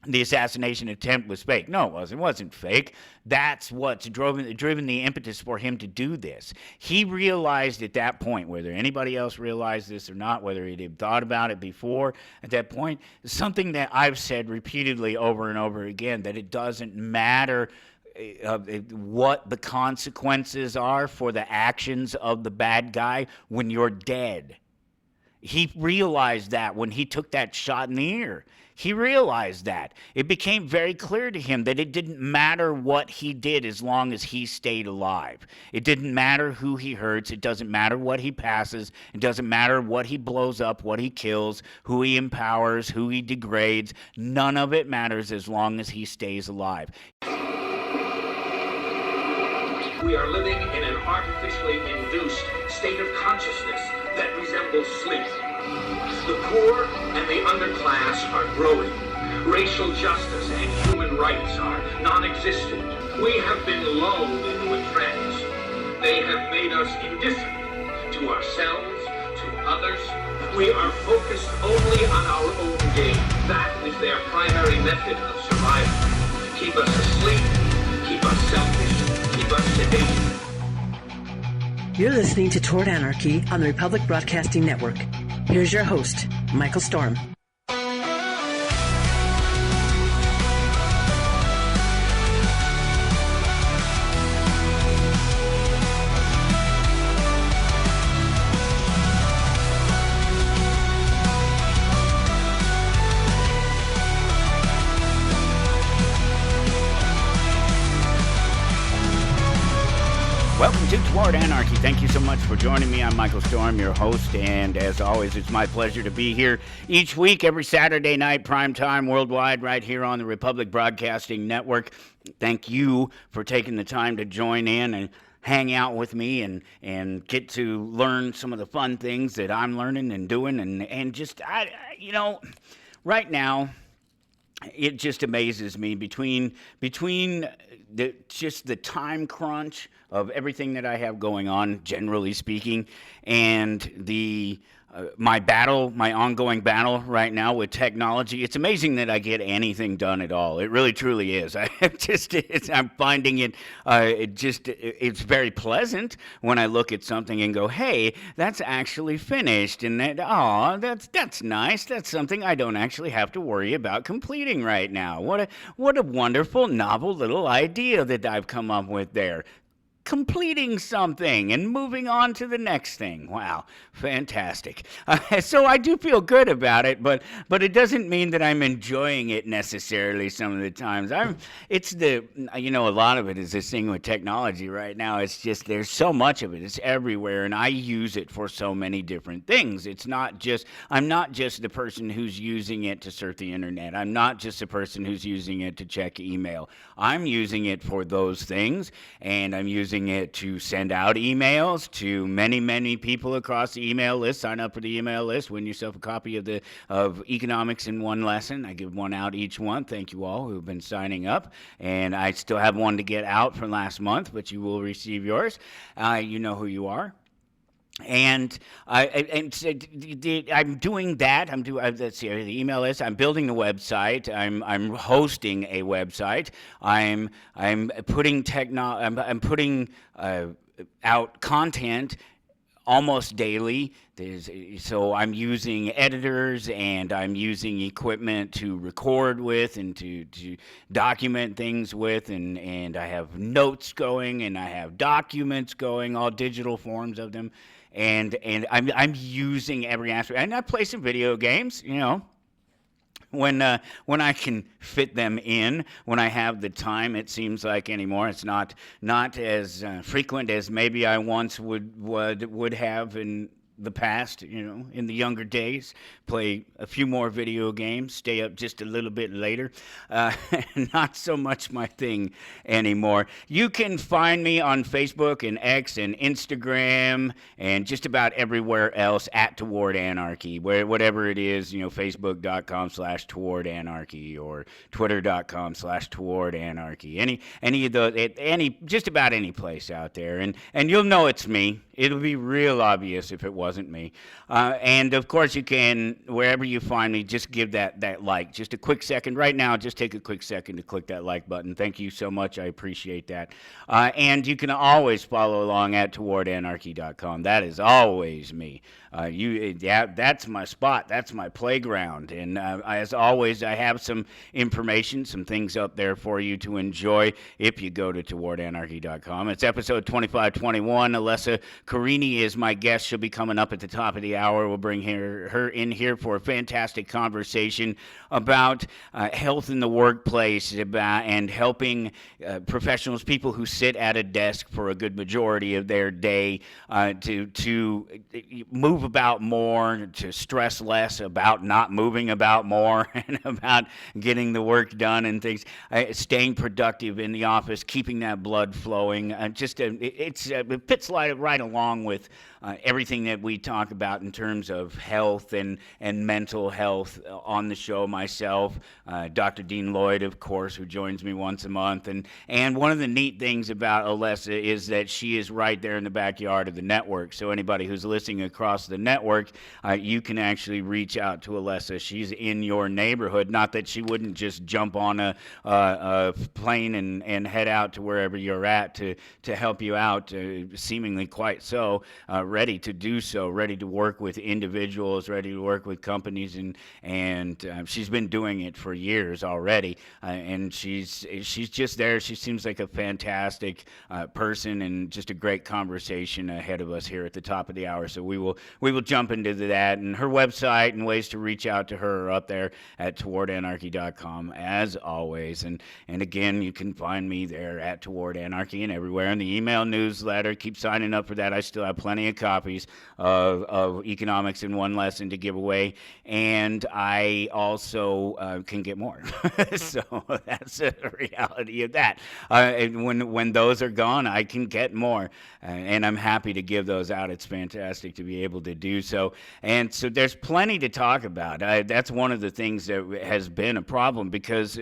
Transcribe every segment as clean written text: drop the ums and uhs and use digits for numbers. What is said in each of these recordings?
the assassination attempt was fake. No, it wasn't. It wasn't fake. That's what's driven the impetus for him to do this. He realized at that point, whether anybody else realized this or not, whether he had thought about it before, at that point, something that I've said repeatedly over and over again, that it doesn't matter what the consequences are for the actions of the bad guy when you're dead. He realized that when he took that shot in the ear. He realized that. It became very clear to him that it didn't matter what he did as long as he stayed alive. It didn't matter who he hurts. It doesn't matter what he passes. It doesn't matter what he blows up, what he kills, who he empowers, who he degrades. None of it matters as long as he stays alive. We are living in an artificially induced state of consciousness that resembles sleep. The poor and the underclass are growing. Racial justice and human rights are non-existent. We have been lulled into a trance. They have made us indifferent to ourselves, to others. We are focused only on our own gain. That is their primary method of survival. Keep us asleep, keep us selfish, keep us sedated. You're listening to Toward Anarchy on the Republic Broadcasting Network. Here's your host, Michael Storm. Welcome to Toward Anarchy. Thank you so much for joining me. I'm Michael Storm, your host, and as always, it's my pleasure to be here each week, every Saturday night, prime time, worldwide, right here on the Republic Broadcasting Network. Thank you for taking the time to join in and hang out with me and get to learn some of the fun things that I'm learning and doing, and just, right now, it just amazes me between the time crunch of everything that I have going on, generally speaking, and my ongoing battle right now with technology. It's amazing that I get anything done at all. It really, truly is. I'm finding it. It's very pleasant when I look at something and go, "Hey, that's actually finished," and that's nice. That's something I don't actually have to worry about completing right now. What a wonderful, novel little idea that I've come up with there. Completing something and moving on to the next thing. Wow, fantastic. So I do feel good about it, but it doesn't mean that I'm enjoying it necessarily some of the times. A lot of it is this thing with technology right now. It's just, there's so much of it. It's everywhere, and I use it for so many different things. I'm not just the person who's using it to surf the internet. I'm not just the person who's using it to check email. I'm using it for those things, and I'm using it to send out emails to many, many people across the email list. Sign up for the email list, win yourself a copy of Economics in One Lesson. I give one out each month. Thank you all who've been signing up, and I still have one to get out from last month, but you will receive yours. You know who you are. And I'm doing that. Let's see, the email list. I'm building the website. I'm hosting a website. I'm putting out content almost daily. So I'm using editors, and I'm using equipment to record with and to document things with, and I have notes going, and I have documents going, all digital forms of them. And I'm using every aspect, and I play some video games, when I can fit them in, when I have the time. It seems like anymore. It's not as frequent as maybe I once would have in the past, in the younger days. Play a few more video games, stay up just a little bit later. Not so much my thing anymore. You can find me on Facebook and X and Instagram and just about everywhere else at Toward Anarchy, whatever it is, Facebook.com/Toward Anarchy or Twitter.com/Toward Anarchy. Any of those, just about any place out there, and you'll know it's me It'll be real obvious if it wasn't me. And of course, you can, wherever you find me, just give that like. Just a quick second. Right now, just take a quick second to click that like button. Thank you so much. I appreciate that. And you can always follow along at towardanarchy.com. That is always me. That's my spot. That's my playground. And as always, I have some information, some things up there for you to enjoy if you go to towardanarchy.com. It's episode 2521. Alessa Carini is my guest. She'll be coming up at the top of the hour. We'll bring her in here for a fantastic conversation about health in the workplace, and helping professionals, people who sit at a desk for a good majority of their day, to move about more, to stress less about not moving about more, and about getting the work done and things, staying productive in the office, keeping that blood flowing. It fits right along with everything that we talk about in terms of health and mental health on the show. Myself, Dr. Dean Lloyd, of course, who joins me once a month. And one of the neat things about Alessa is that she is right there in the backyard of the network. So anybody who's listening across the network, you can actually reach out to Alessa. She's in your neighborhood. Not that she wouldn't just jump on a plane and head out to wherever you're at to help you out, seemingly quite so, ready to do so, ready to work with individuals, ready to work with companies, and she's been doing it for years already, and she's just there. She seems like a fantastic person, and just a great conversation ahead of us here at the top of the hour. So we will jump into that, and her website and ways to reach out to her are up there at towardanarchy.com as always, and again, you can find me there at Toward Anarchy and everywhere in the email newsletter. Keep signing up for that. I still have plenty of copies of Economics in One Lesson to give away, and I also can get more. So that's the reality of that. And when those are gone, I can get more, and I'm happy to give those out. It's fantastic to be able to do so, and so there's plenty to talk about. That's one of the things that has been a problem, because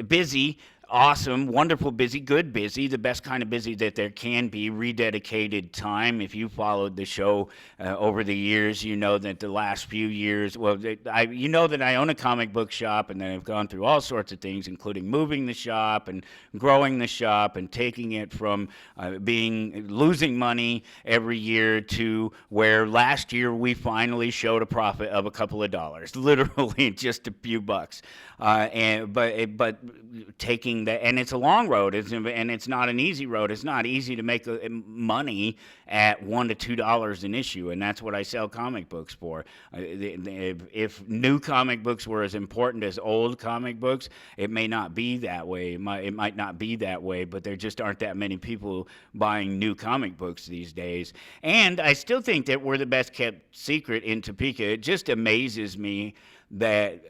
busy. Awesome, wonderful busy, good busy, the best kind of busy that there can be, rededicated time. If you followed the show over the years, you know that the last few years, you know that I own a comic book shop, and that I've gone through all sorts of things, including moving the shop and growing the shop and taking it from losing money every year to where last year we finally showed a profit of a couple of dollars, literally just a few bucks. But taking that, and it's a long road, and it's not an easy road. It's not easy to make money at $1 to $2 an issue, and that's what I sell comic books for. If new comic books were as important as old comic books, it may not be that way. It might not be that way, but there just aren't that many people buying new comic books these days. And I still think that we're the best kept secret in Topeka. It just amazes me that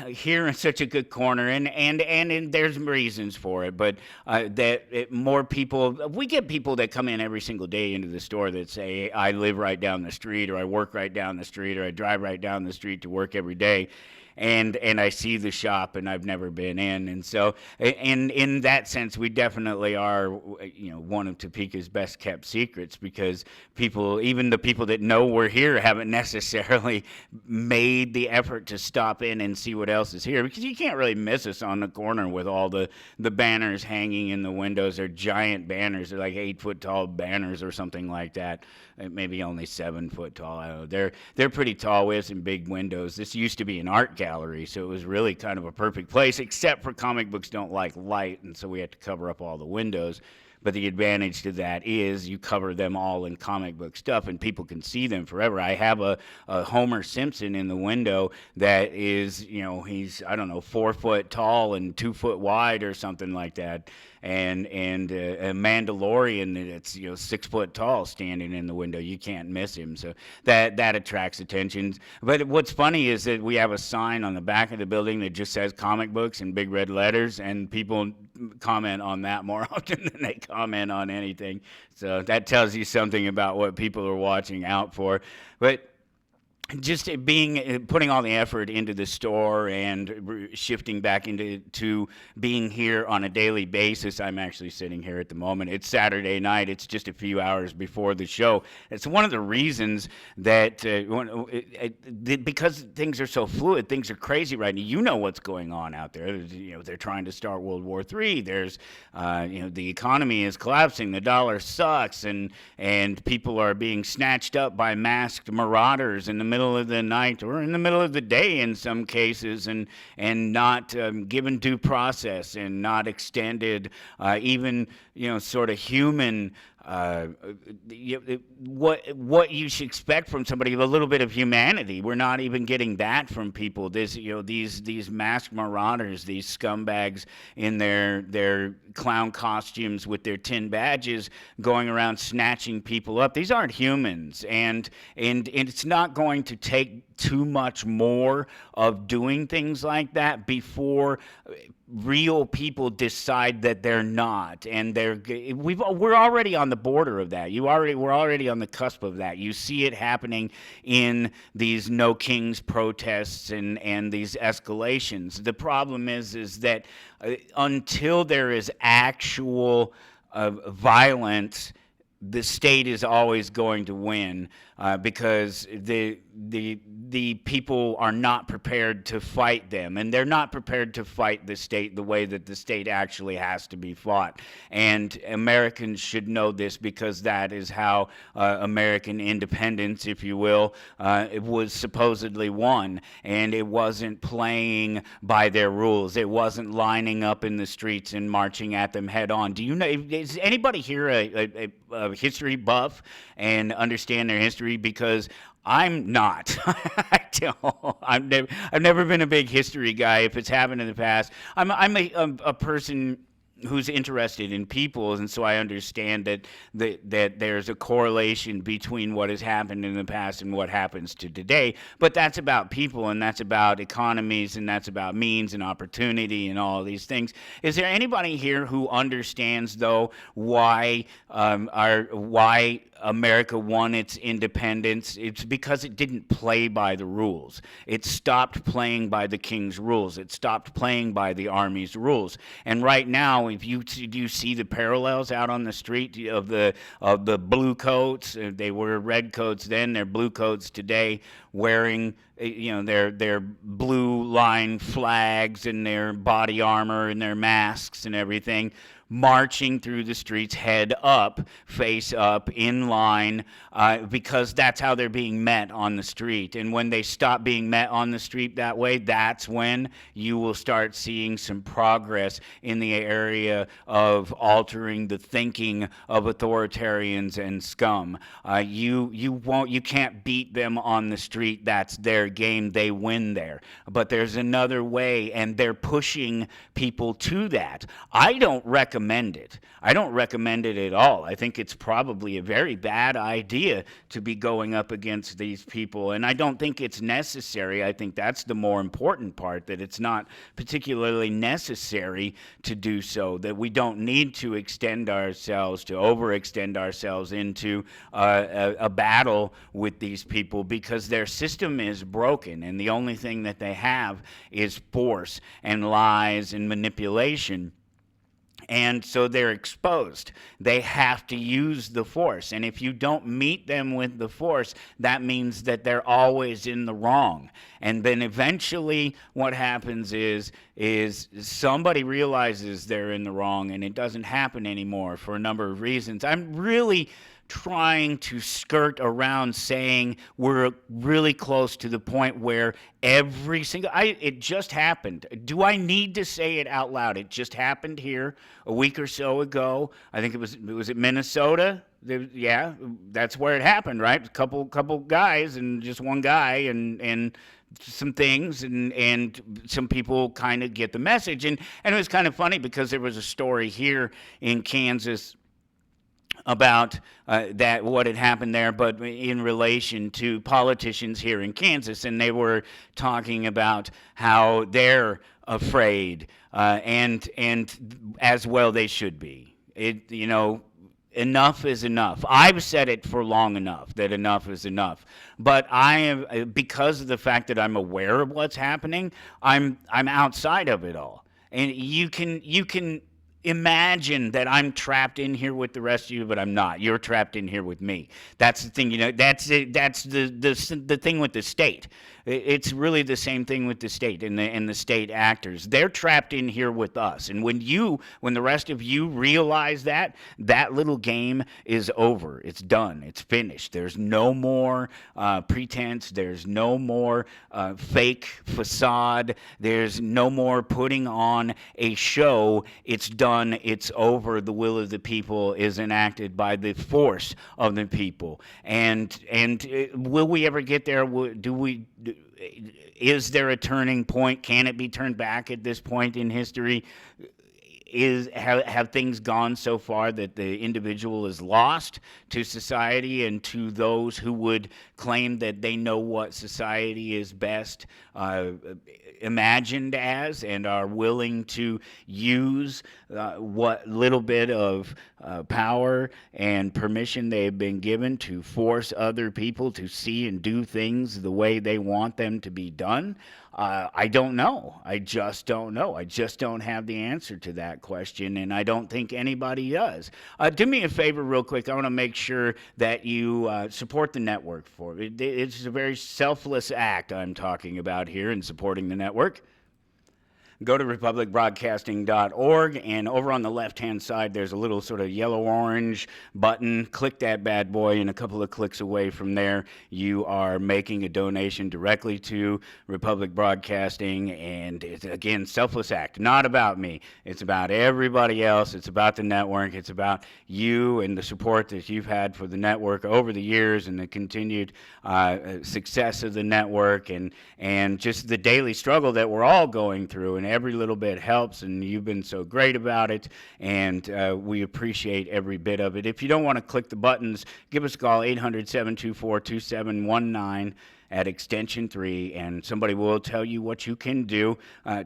here in such a good corner, and there's reasons for it, but more people, we get people that come in every single day into the store that say, I live right down the street, or I work right down the street, or I drive right down the street to work every day. And I see the shop, and I've never been in, and so, and in that sense, we definitely are, one of Topeka's best kept secrets, because people, even the people that know we're here, haven't necessarily made the effort to stop in and see what else is here, because you can't really miss us on the corner with all the banners hanging in the windows. They're giant banners. They're like 8-foot tall banners or something like that. Maybe only 7 foot tall. I don't know. They're pretty tall. We have some big windows. This used to be an art gallery, so it was really kind of a perfect place, except for comic books don't like light, and so we had to cover up all the windows. But the advantage to that is you cover them all in comic book stuff, and people can see them forever. I have a Homer Simpson in the window that is, he's, I don't know, 4 foot tall and 2 foot wide or something like that. And a Mandalorian that's 6 foot tall standing in the window. You can't miss him. So that attracts attention. But what's funny is that we have a sign on the back of the building that just says comic books in big red letters, and people comment on that more often than they comment on anything. So that tells you something about what people are watching out for. But just putting all the effort into the store and shifting back into being here on a daily basis. I'm actually sitting here at the moment. It's Saturday night. It's just a few hours before the show. It's one of the reasons that because things are so fluid, things are crazy right now. You know what's going on out there. They're trying to start World War III. There's the economy is collapsing. The dollar sucks, and people are being snatched up by masked marauders in the middle of the night or in the middle of the day in some cases, and not given due process and not extended even sort of human what you should expect from somebody, a little bit of humanity. We're not even getting that from people. These masked marauders, these scumbags in their clown costumes with their tin badges going around snatching people up. These aren't humans, and it's not going to take too much more of doing things like that before real people decide that they're not, and we're already on the border of that. We're already on the cusp of that. You see it happening in these No Kings protests and these escalations. The problem is that until there is actual violence, the state is always going to win because the people are not prepared to fight them, and they're not prepared to fight the state the way that the state actually has to be fought. And Americans should know this, because that is how American independence, if you will, it was supposedly won. And it wasn't playing by their rules. It wasn't lining up in the streets and marching at them head on. Do you know? Is anybody here a history buff and understand their history? Because I'm not. I've never been a big history guy. If it's happened in the past, I'm a person who's interested in people, and so I understand that there's a correlation between what has happened in the past and what happens to today. But that's about people, and that's about economies, and that's about means and opportunity and all of these things. Is there anybody here who understands, though, why America won its independence? It's because it didn't play by the rules. It stopped playing by the king's rules. It stopped playing by the army's rules. And right now, if you see the parallels out on the street of the blue coats, they were red coats then, they're blue coats today, wearing their blue line flags and their body armor and their masks and everything, marching through the streets head up, face up, in line, because that's how they're being met on the street. And when they stop being met on the street that way, that's when you will start seeing some progress in the area of altering the thinking of authoritarians and scum. You can't beat them on the street. That's their game. They win there. But there's another way, and they're pushing people to that. I don't recommend it. I don't recommend it at all. I think it's probably a very bad idea to be going up against these people, and I don't think it's necessary. I think that's the more important part, that it's not particularly necessary to do so, that we don't need to overextend ourselves into a battle with these people, because their system is broken, and the only thing that they have is force and lies and manipulation. And so they're exposed. They have to use the force. And if you don't meet them with the force, that means that they're always in the wrong. And then eventually what happens is somebody realizes they're in the wrong, and it doesn't happen anymore for a number of reasons. I'm really trying to skirt around saying we're really close to the point where every single, it just happened. Do I need to say it out loud? It just happened here a week or so ago. I think it was Minnesota? Yeah, that's where it happened, right? A couple guys, and just one guy, and some things, and some people kind of get the message. And it was kind of funny, because there was a story here in Kansas about that, what had happened there, but in relation to politicians here in Kansas, and they were talking about how they're afraid, and as well they should be. enough is enough. I've said it for long enough that enough is enough. But I am, because of the fact that I'm aware of what's happening, I'm outside of it all. And you can imagine that I'm trapped in here with the rest of you, but I'm not. You're trapped in here with me. That's the thing, that's it. That's the thing with the state. It's really the same thing with the state and the state actors. They're trapped in here with us. And when the rest of you realize that little game is over. It's done. It's finished. There's no more pretense. There's no more fake facade. There's no more putting on a show. It's done. It's over. The will of the people is enacted by the force of the people. And will we ever get there? Is there a turning point? Can it be turned back at this point in history? Have things gone so far that the individual is lost to society and to those who would claim that they know what society is best imagined as and are willing to use what little bit of power and permission they have been given to force other people to see and do things the way they want them to be done? I don't know. I just don't know. I just don't have the answer to that question, and I don't think anybody does. Do me a favor real quick. I want to make sure that you support the network for it. It's a very selfless act I'm talking about here in supporting the network. Go to republicbroadcasting.org, and over on the left-hand side, there's a little sort of yellow-orange button. Click that bad boy, and a couple of clicks away from there, you are making a donation directly to Republic Broadcasting, and it's, again, selfless act. Not about me. It's about everybody else. It's about the network. It's about you and the support that you've had for the network over the years and the continued success of the network and just the daily struggle that we're all going through. And every little bit helps, and you've been so great about it, and we appreciate every bit of it. If you don't want to click the buttons, give us a call, 800-724-2719 at extension 3, and somebody will tell you what you can do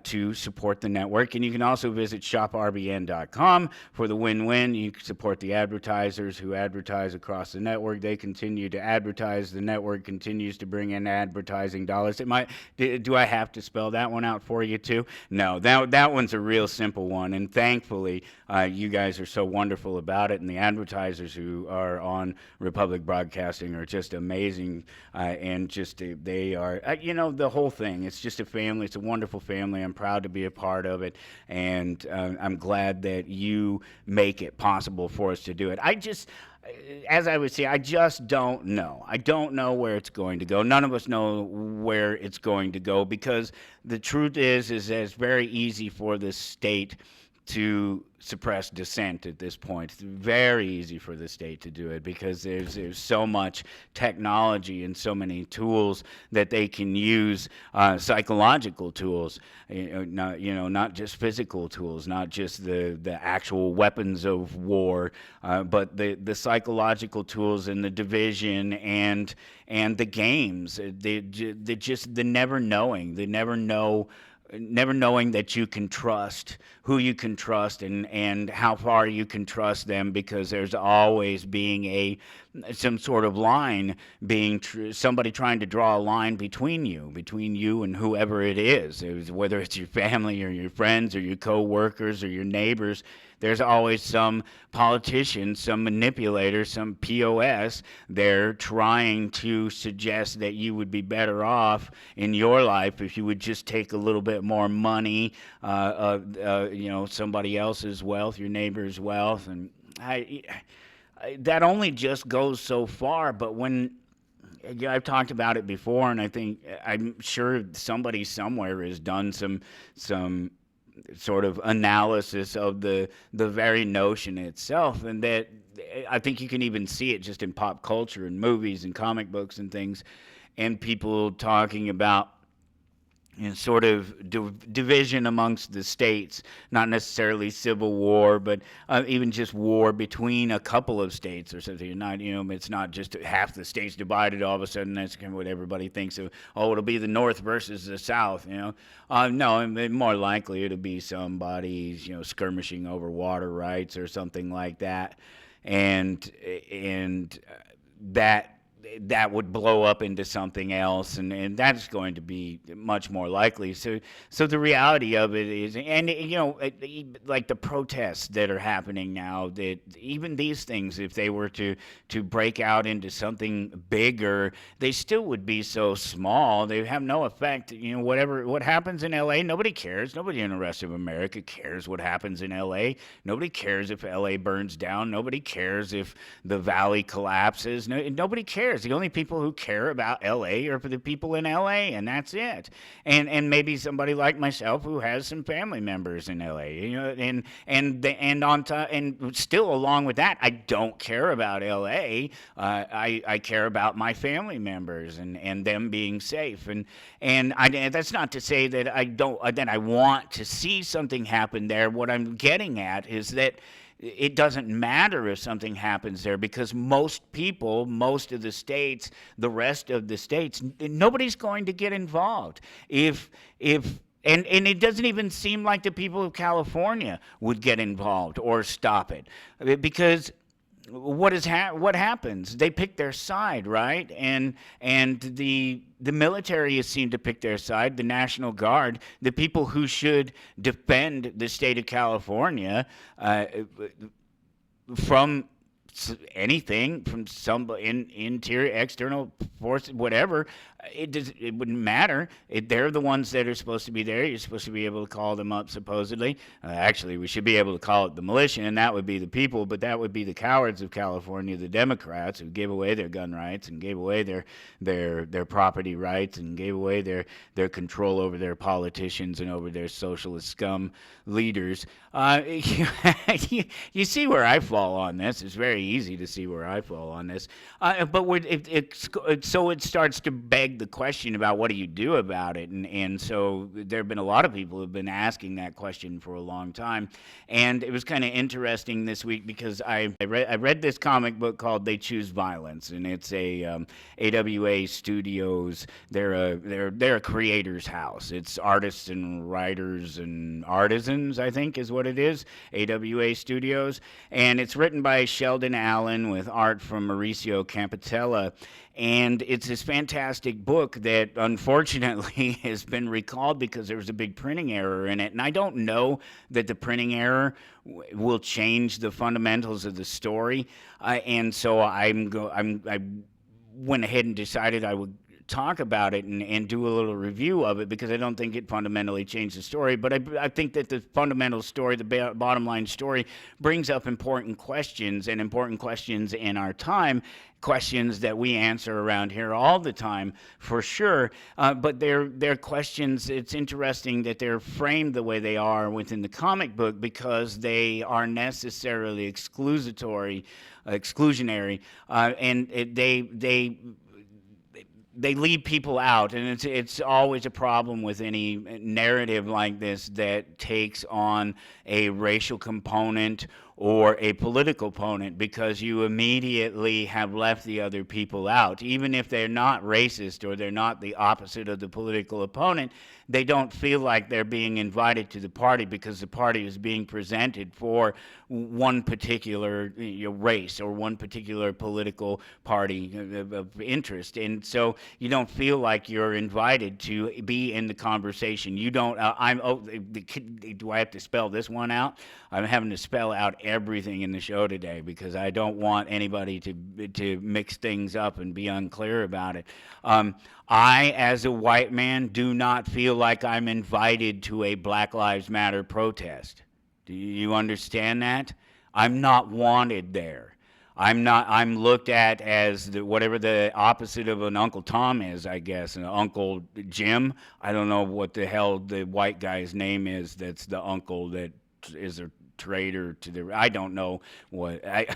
to support the network. And you can also visit shoprbn.com for the win-win. You can support the advertisers who advertise across the network. They continue to advertise. The network continues to bring in advertising dollars. Do I have to spell that one out for you too? No, that one's a real simple one, and thankfully you guys are so wonderful about it, and the advertisers who are on Republic Broadcasting are just amazing, and just they are, the whole thing. It's just a family. It's a wonderful family. I'm proud to be a part of it, and I'm glad that you make it possible for us to do it. As I would say, I just don't know. I don't know where it's going to go. None of us know where it's going to go, because the truth is that it's very easy for the state to suppress dissent at this point. It's very easy for the state to do it, because there's so much technology and so many tools that they can use, psychological tools, not just physical tools, not just the actual weapons of war, but the psychological tools and the division and the games, the never knowing that you can trust, who you can trust, and how far you can trust them, because there's always being some sort of line, somebody trying to draw a line between you and whoever it is, whether it's your family or your friends or your co-workers or your neighbors. There's always some politician, some manipulator, some POS there trying to suggest that you would be better off in your life if you would just take a little bit more money, somebody else's wealth, your neighbor's wealth. And that only just goes so far. But when I've talked about it before, and I'm sure somebody somewhere has done some sort of analysis of the very notion itself, and that I think you can even see it just in pop culture and movies and comic books and things, and people talking about sort of division amongst the states, not necessarily civil war, but even just war between a couple of states or something. It's not just half the states divided all of a sudden. That's kind of what everybody thinks of. Oh, it'll be the North versus the South. No, more likely it'll be somebody skirmishing over water rights or something like that. and that would blow up into something else, and that's going to be much more likely. So the reality of it is, and like the protests that are happening now, that even these things, if they were to break out into something bigger, they still would be so small. They have no effect. What happens in LA, nobody cares. Nobody in the rest of America cares what happens in LA. Nobody cares if LA burns down. Nobody cares if the valley collapses. Nobody cares. The only people who care about LA are for the people in LA, and that's it. And maybe somebody like myself who has some family members in LA, and still along with that, I don't care about LA. I care about my family members and them being safe. And that's not to say that I want to see something happen there. What I'm getting at is that it doesn't matter if something happens there, because most people, most of the states, the rest of the states, nobody's going to get involved. And it doesn't even seem like the people of California would get involved or stop it, because what happens? They pick their side, right? And the military has seemed to pick their side. The National Guard, the people who should defend the state of California from anything, from some interior, external force, whatever. It wouldn't matter. They're the ones that are supposed to be there. You're supposed to be able to call them up, supposedly. Actually, we should be able to call it the militia, and that would be the people, but that would be the cowards of California, the Democrats, who gave away their gun rights and gave away their property rights and gave away their control over their politicians and over their socialist scum leaders. You see where I fall on this. It's very easy to see where I fall on this. So it starts to beg the question about what do you do about it, and so there have been a lot of people who have been asking that question for a long time. And it was kind of interesting this week because I read this comic book called They Choose Violence, and it's a AWA Studios. They're a creator's house. It's artists and writers and artisans, I think is what it is, AWA Studios. And it's written by Sheldon Allen with art from Mauricio Campitella. And it's this fantastic book that unfortunately has been recalled because there was a big printing error in it. And I don't know that the printing error will change the fundamentals of the story. And so I went ahead and decided I would talk about it and do a little review of it, because I don't think it fundamentally changed the story. But I think that the fundamental story, the bottom line story, brings up important questions, and important questions in our time, questions that we answer around here all the time, for sure. But they're questions. It's interesting that they're framed the way they are within the comic book, because they are necessarily exclusionary, and they leave people out, and it's always a problem with any narrative like this that takes on a racial component or a political opponent, because you immediately have left the other people out. Even if they're not racist or they're not the opposite of the political opponent, they don't feel like they're being invited to the party, because the party is being presented for one particular race or one particular political party of interest. And so you don't feel like you're invited to be in the conversation. You don't, do I have to spell this one out? I'm having to spell out everything in the show today, because I don't want anybody to mix things up and be unclear about it. I, as a white man, do not feel like I'm invited to a Black Lives Matter protest. Do you understand that? I'm not wanted there. I'm looked at as whatever the opposite of an Uncle Tom is, I guess, an Uncle Jim. I don't know what the hell the white guy's name is that's the uncle that is a traitor to the, I don't know what, I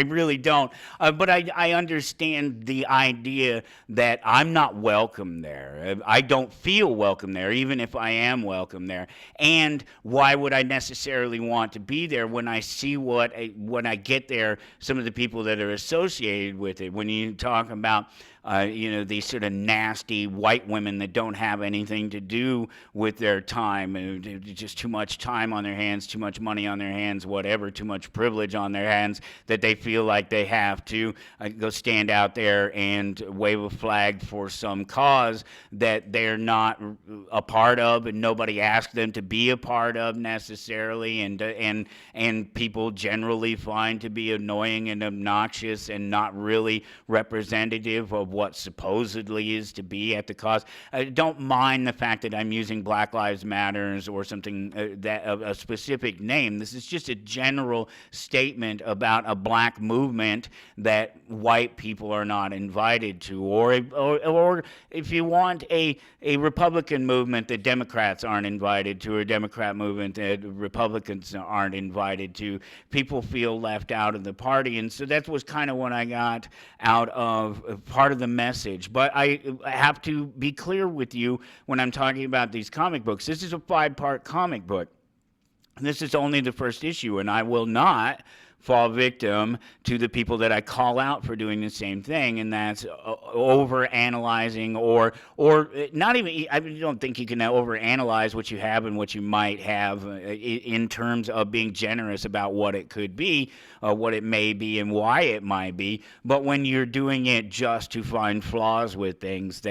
really don't, but I understand the idea that I'm not welcome there. I don't feel welcome there, even if I am welcome there. And why would I necessarily want to be there when I see when I get there, some of the people that are associated with it? When you talk about these sort of nasty white women that don't have anything to do with their time, just too much time on their hands, too much money on their hands, whatever, too much privilege on their hands, that they feel like they have to go stand out there and wave a flag for some cause that they're not a part of, and nobody asked them to be a part of necessarily, and people generally find to be annoying and obnoxious and not really representative of what supposedly is to be at the cause. I don't mind the fact that I'm using Black Lives Matters or something a specific name. This is just a general statement about a black movement that white people are not invited to, or if you want a Republican movement that Democrats aren't invited to, or a Democrat movement that Republicans aren't invited to. People feel left out of the party, and so that was kind of what I got out of part of the message. But I have to be clear with you when I'm talking about these comic books. This is a 5-part comic book. This is only the first issue, and I will not fall victim to the people that I call out for doing the same thing, and that's over-analyzing or not even, I don't think you can over-analyze what you have and what you might have in terms of being generous about what it could be, what it may be, and why it might be. But when you're doing it just to find flaws with things,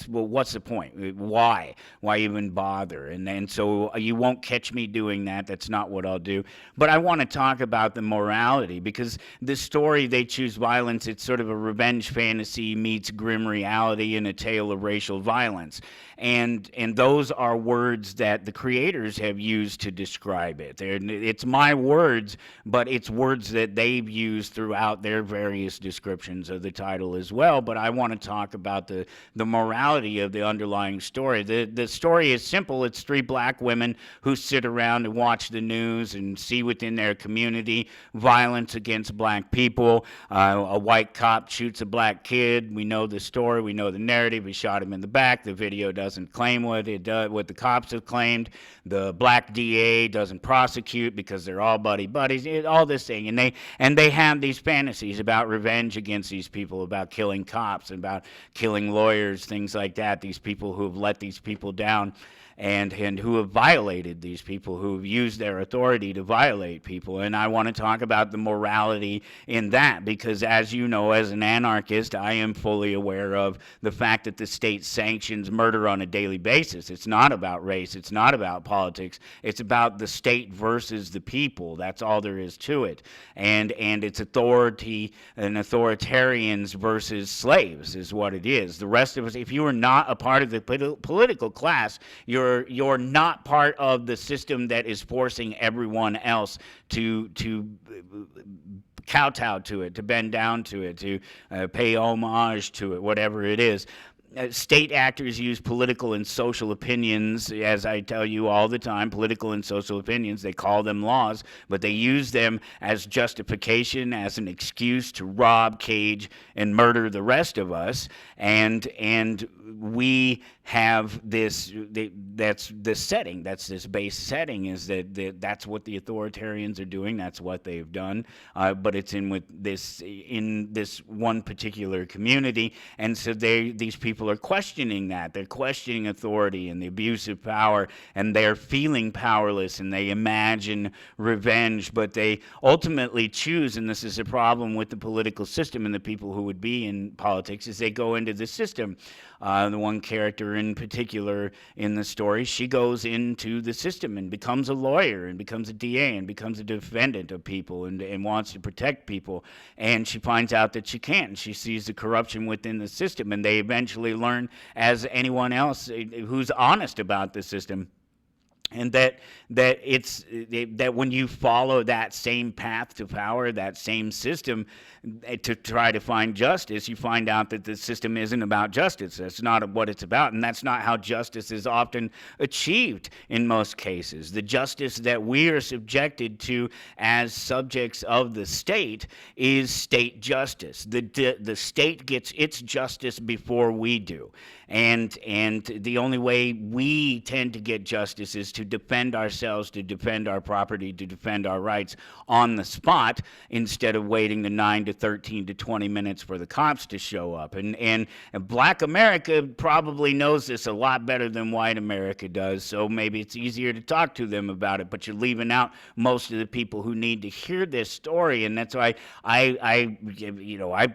well, what's the point? Why even bother? And so you won't catch me doing that. That's not what I'll do. But I want to talk about the morality, because this story, They Choose Violence, it's sort of a revenge fantasy meets grim reality in a tale of racial violence. And those are words that the creators have used to describe it. It's my words, but it's words that they've used throughout their various descriptions of the title as well. But I want to talk about the morality of the underlying story. The story is simple. It's 3 black women who sit around and watch the news and see within their community violence against black people. A white cop shoots a black kid. We know the story. We know the narrative. He shot him in the back. The video doesn't claim what the cops have claimed. The black DA doesn't prosecute because they're all buddies. All this thing, and they have these fantasies about revenge against these people, about killing cops, about killing lawyers, things like that. These people who have let these people down. And who have violated these people, who have used their authority to violate people. And I want to talk about the morality in that, because as you know, as an anarchist, I am fully aware of the fact that the state sanctions murder on a daily basis. It's not about race. It's not about politics. It's about the state versus the people. That's all there is to it. And it's authority and authoritarians versus slaves is what it is. The rest of us, if you are not a part of the political class, you're not part of the system that is forcing everyone else to kowtow to it, to bend down to it, to pay homage to it, whatever it is. State actors use political and social opinions, as I tell you all the time, political and social opinions. They call them laws, but they use them as justification, as an excuse to rob, cage, and murder the rest of us. And we have this, that's the setting, that's this base setting, is that's what the authoritarians are doing, that's what they've done, but it's in this one particular community. And so these people are questioning that. They're questioning authority and the abuse of power, and they're feeling powerless, and they imagine revenge, but they ultimately choose, and this is a problem with the political system and the people who would be in politics, is they go into the system. The one character in particular in the story, she goes into the system and becomes a lawyer and becomes a DA and becomes a defendant of people and wants to protect people. And she finds out that she can't. She sees the corruption within the system, and they eventually learn, as anyone else who's honest about the system, and that when you follow that same path to power, that same system, to try to find justice, you find out that the system isn't about justice. That's not what it's about, and that's not how justice is often achieved in most cases. The justice that we are subjected to as subjects of the state is state justice. The state gets its justice before we do. And the only way we tend to get justice is to defend ourselves, to defend our property, to defend our rights on the spot instead of waiting the 9 to 13 to 20 minutes for the cops to show up. And Black America probably knows this a lot better than white America does, so maybe it's easier to talk to them about it, but you're leaving out most of the people who need to hear this story. And that's why I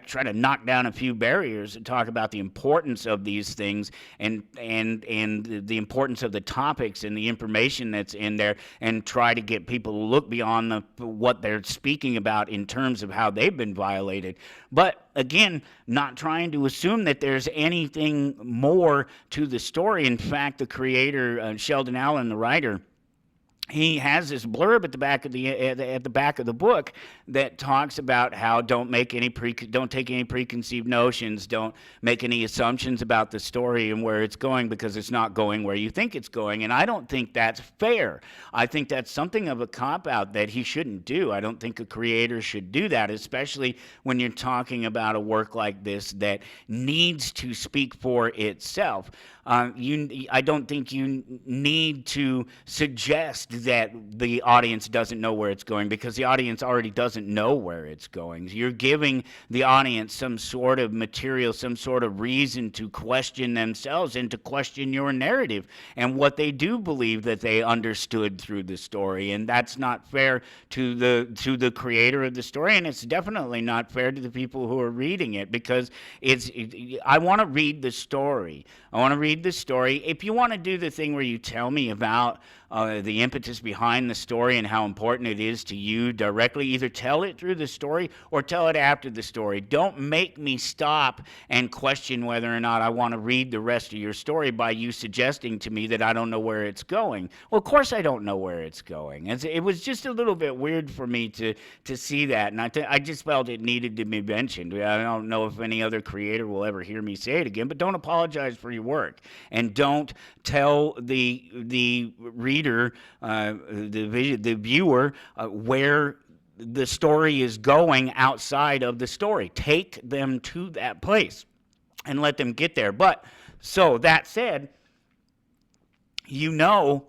try to knock down a few barriers and talk about the importance of these things and the importance of the topics and the information that's in there, and try to get people to look beyond what they're speaking about in terms of how they've been violated. But again, not trying to assume that there's anything more to the story. In fact, the creator, Sheldon Allen, the writer, he has this blurb at the back of the book that talks about how don't take any preconceived notions, don't make any assumptions about the story and where it's going, because it's not going where you think it's going. And I don't think that's fair. I think that's something of a cop-out that he shouldn't do. I don't think a creator should do that, especially when you're talking about a work like this that needs to speak for itself. I don't think you need to suggest that the audience doesn't know where it's going, because the audience already doesn't know where it's going. You're giving the audience some sort of material, some sort of reason to question themselves and to question your narrative and what they do believe that they understood through the story. And that's not fair to the creator of the story, and it's definitely not fair to the people who are reading it, because I want to read the story. I want to read the story. If you want to do the thing where you tell me about the impetus behind the story and how important it is to you directly, either tell it through the story or tell it after the story. Don't make me stop and question whether or not I want to read the rest of your story by you suggesting to me that I don't know where it's going. Well, of course I don't know where it's going. It was just a little bit weird for me to see that, and I just felt it needed to be mentioned. I don't know if any other creator will ever hear me say it again, but don't apologize for your work, and don't tell the reader, the viewer, where the story is going outside of the story. Take them to that place and let them get there. But so that said, you know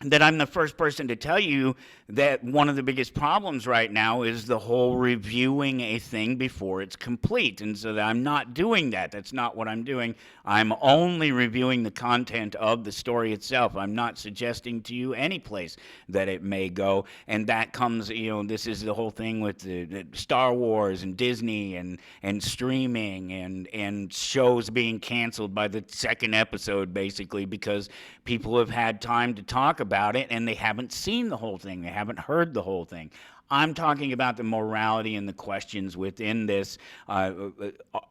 that I'm the first person to tell you that one of the biggest problems right now is the whole reviewing a thing before it's complete. And so I'm not doing that. That's not what I'm doing. I'm only reviewing the content of the story itself. I'm not suggesting to you any place that it may go. And that comes, this is the whole thing with the Star Wars and Disney and streaming and shows being canceled by the second episode, basically, because people have had time to talk about it and they haven't seen the whole thing. They haven't heard the whole thing. I'm talking about the morality and the questions within this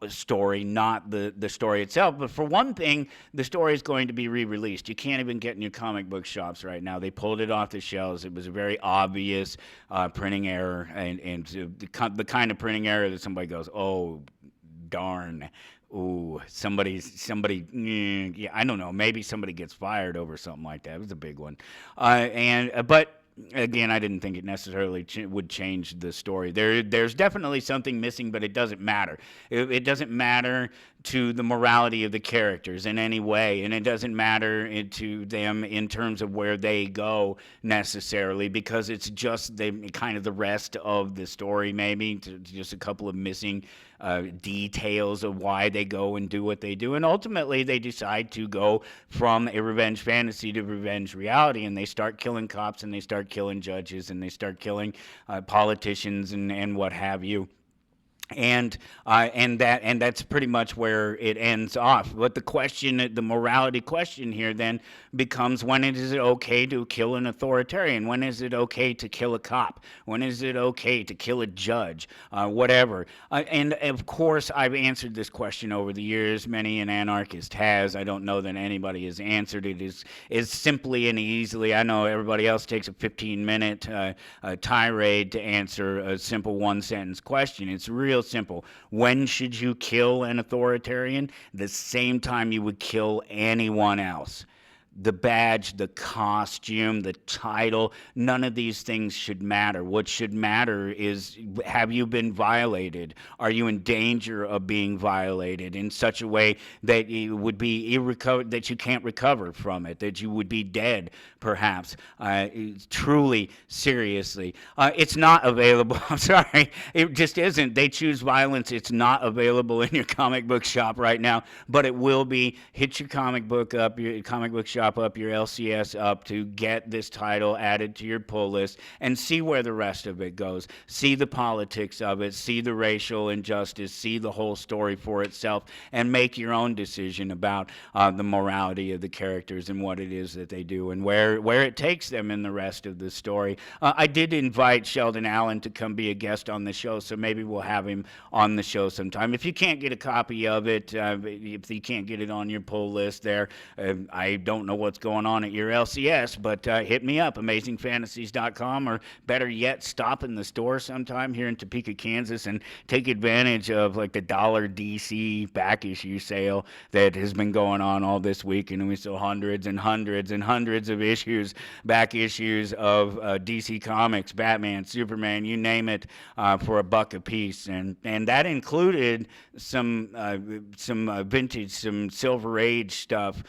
story, not the story itself. But for one thing, the story is going to be re-released. You can't even get in your comic book shops right now. They pulled it off the shelves. It was a very obvious printing error, and the kind of printing error that somebody goes, oh, darn. Ooh, somebody, yeah, I don't know. Maybe somebody gets fired over something like that. It was a big one. But again, I didn't think it necessarily would change the story. There's definitely something missing, but it doesn't matter. It doesn't matter to the morality of the characters in any way, and it doesn't matter to them in terms of where they go necessarily, because it's just kind of the rest of the story, maybe just a couple of missing details of why they go and do what they do, and ultimately they decide to go from a revenge fantasy to revenge reality, and they start killing cops, and they start killing judges, and they start killing politicians and what have you. And that's pretty much where it ends off. But the morality question here then becomes, when is it okay to kill an authoritarian? When is it okay to kill a cop? When is it okay to kill a judge? Whatever. And of course, I've answered this question over the years. Many an anarchist has. I don't know that anybody has answered it as simply and easily. I know everybody else takes a 15-minute tirade to answer a simple one-sentence question. It's real simple. When should you kill an authoritarian? The same time you would kill anyone else. the badge, the costume, the title, none of these things should matter. What should matter is, have you been violated? Are you in danger of being violated in such a way that it would be that you can't recover from it, that you would be dead, perhaps? Truly, seriously. It's not available. I'm sorry. It just isn't. They Choose Violence. It's not available in your comic book shop right now, but it will be. Hit your comic book shop up, your LCS up, to get this title added to your pull list and see where the rest of it goes. See the politics of it, see the racial injustice, see the whole story for itself, and make your own decision about the morality of the characters and what it is that they do and where it takes them in the rest of the story. I did invite Sheldon Allen to come be a guest on the show, so maybe we'll have him on the show sometime. If you can't get a copy of it, if you can't get it on your pull list there, I don't know what's going on at your LCS, but hit me up, amazingfantasies.com, or better yet, stop in the store sometime here in Topeka, Kansas, and take advantage of like the $1 DC back issue sale that has been going on all this week, and we saw hundreds and hundreds and hundreds of issues, back issues of DC Comics, Batman, Superman, you name it, for $1 a piece, and that included some vintage, some Silver Age stuff.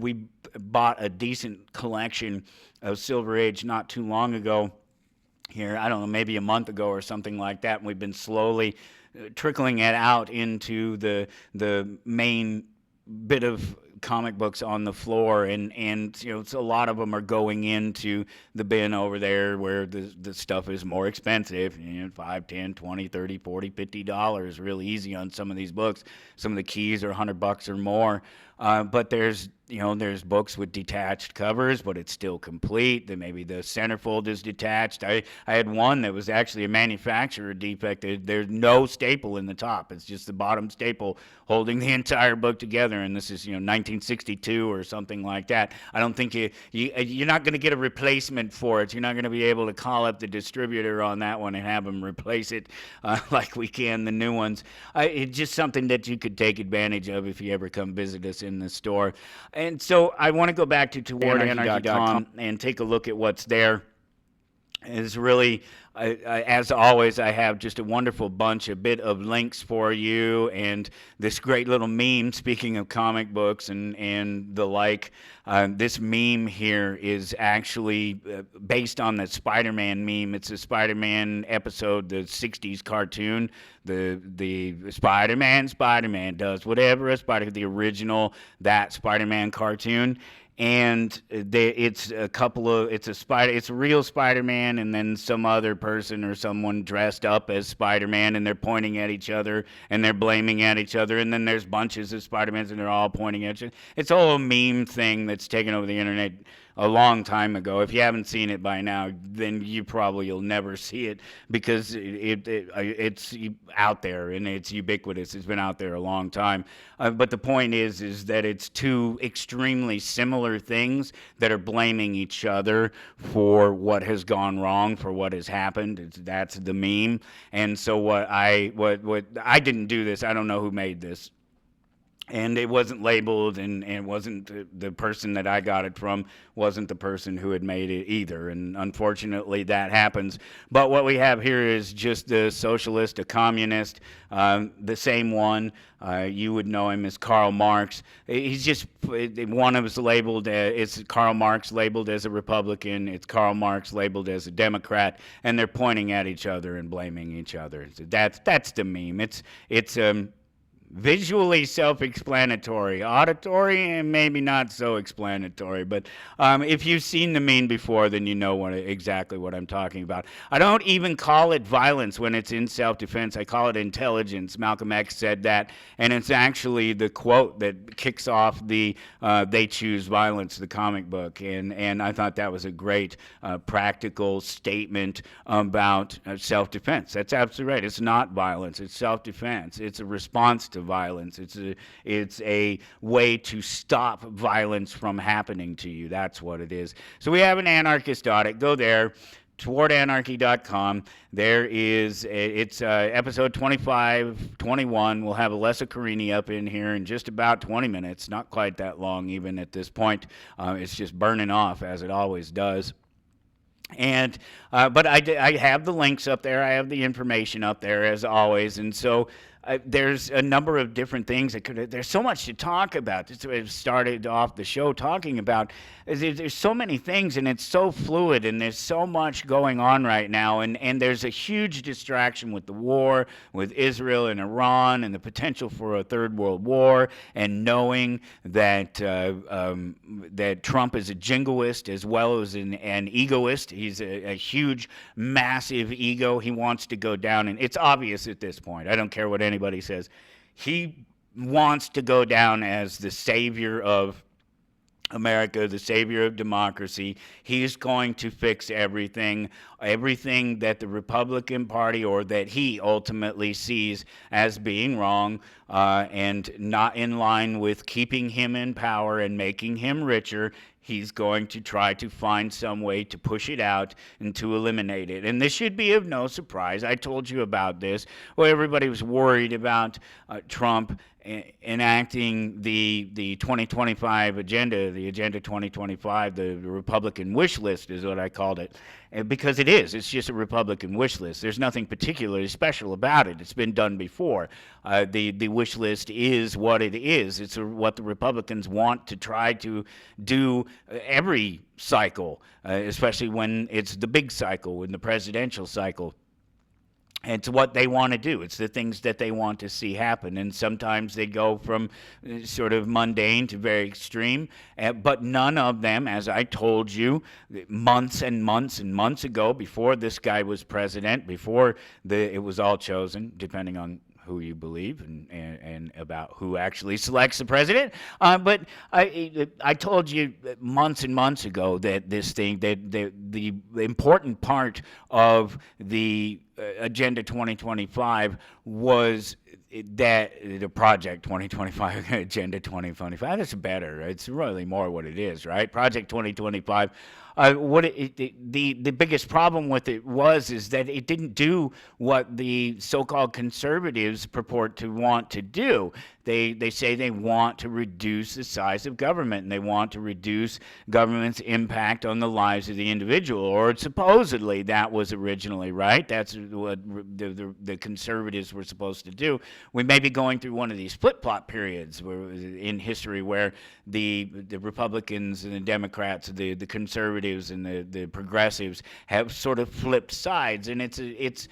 We bought a decent collection of Silver Age not too long ago here, I don't know, maybe a month ago or something like that, and we've been slowly trickling it out into the main bit of comic books on the floor, and you know, so a lot of them are going into the bin over there where the stuff is more expensive, you know, $5, $10, $20, $30, $40, $50, really easy on some of these books. Some of the keys are $100 or more, but there's books with detached covers, but it's still complete. Then maybe the centerfold is detached. I had one that was actually a manufacturer defect. There's no staple in the top. It's just the bottom staple holding the entire book together. And this is 1962 or something like that. I don't think you're not going to get a replacement for it. You're not going to be able to call up the distributor on that one and have them replace it like we can the new ones. It's just something that you could take advantage of if you ever come visit us in the store. And so I want to go back to towardanarchy.com and take a look at what's there. It's really, as always, I have just a wonderful bunch, a bit of links for you, and this great little meme, speaking of comic books and the like. This meme here is actually based on the Spider-Man meme. It's a Spider-Man episode, the 60s cartoon. The Spider-Man does whatever the original, that Spider-Man cartoon. And it's a real Spider-Man, and then some other person or someone dressed up as Spider-Man, and they're pointing at each other and they're blaming at each other, and then there's bunches of Spider-Mans and they're all pointing at each other. It's all a meme thing that's taken over the internet a long time ago. If you haven't seen it by now, then you'll never see it, because it's out there and it's ubiquitous. It's been out there a long time. But the point is that it's two extremely similar things that are blaming each other for what has gone wrong, for what has happened. That's the meme. And so I didn't do this. I don't know who made this. And it wasn't labeled, and it wasn't the person that I got it from wasn't the person who had made it either. And unfortunately, that happens. But what we have here is just a socialist, a communist, the same one. You would know him as Karl Marx. He's just one of us labeled. It's Karl Marx labeled as a Republican. It's Karl Marx labeled as a Democrat, and they're pointing at each other and blaming each other. So that's the meme. It's visually self-explanatory, auditory, and maybe not so explanatory. But if you've seen the meme before, then you know exactly what I'm talking about. I don't even call it violence when it's in self-defense. I call it intelligence. Malcolm X said that, and it's actually the quote that kicks off the They Choose Violence, the comic book. And I thought that was a great practical statement about self-defense. That's absolutely right. It's not violence. It's self-defense. It's a response to violence. It's a way to stop violence from happening to you. That's what it is. So we have an Anarchist Audit. Go there. towardanarchy.com. It's episode 25, 21. We'll have Alessa Carini up in here in just about 20 minutes. Not quite that long even at this point. It's just burning off as it always does. And but I have the links up there. I have the information up there as always. And so there's a number of different things that there's so much to talk about. That's what I started off the show talking about. There's so many things, and it's so fluid, and there's so much going on right now, and there's a huge distraction with the war with Israel and Iran and the potential for a third world war, and knowing that that Trump is a jingoist as well as an egoist. He's a huge, massive ego. He wants to go down, and it's obvious at this point. I don't care what anybody says. He wants to go down as the savior of America, the savior of democracy. He's going to fix everything that the Republican Party, or that he ultimately sees as being wrong and not in line with keeping him in power and making him richer. He's going to try to find some way to push it out and to eliminate it. And this should be of no surprise. I told you about this. Well, everybody was worried about Trump enacting the 2025 agenda, the Agenda 2025, the Republican wish list is what I called it. Because it is. It's just a Republican wish list. There's nothing particularly special about it. It's been done before. The wish list is what it is. It's what the Republicans want to try to do every cycle, especially when it's the big cycle, in the presidential cycle. It's what they want to do. It's the things that they want to see happen. And sometimes they go from sort of mundane to very extreme. But none of them, as I told you, months and months and months ago, before this guy was president, before it was all chosen, depending on who you believe and about who actually selects the president. But I told you months and months ago that this thing, that the important part of the Agenda 2025 was that the Project 2025, Agenda 2025, that's better. It's really more what it is, right? Project 2025. The biggest problem with it is that it didn't do what the so-called conservatives purport to want to do. They say they want to reduce the size of government, and they want to reduce government's impact on the lives of the individual, or supposedly that was originally, right? That's what the conservatives were supposed to do. We may be going through one of these flip-flop periods in history where the Republicans and the Democrats, the conservatives and the progressives have sort of flipped sides, and it's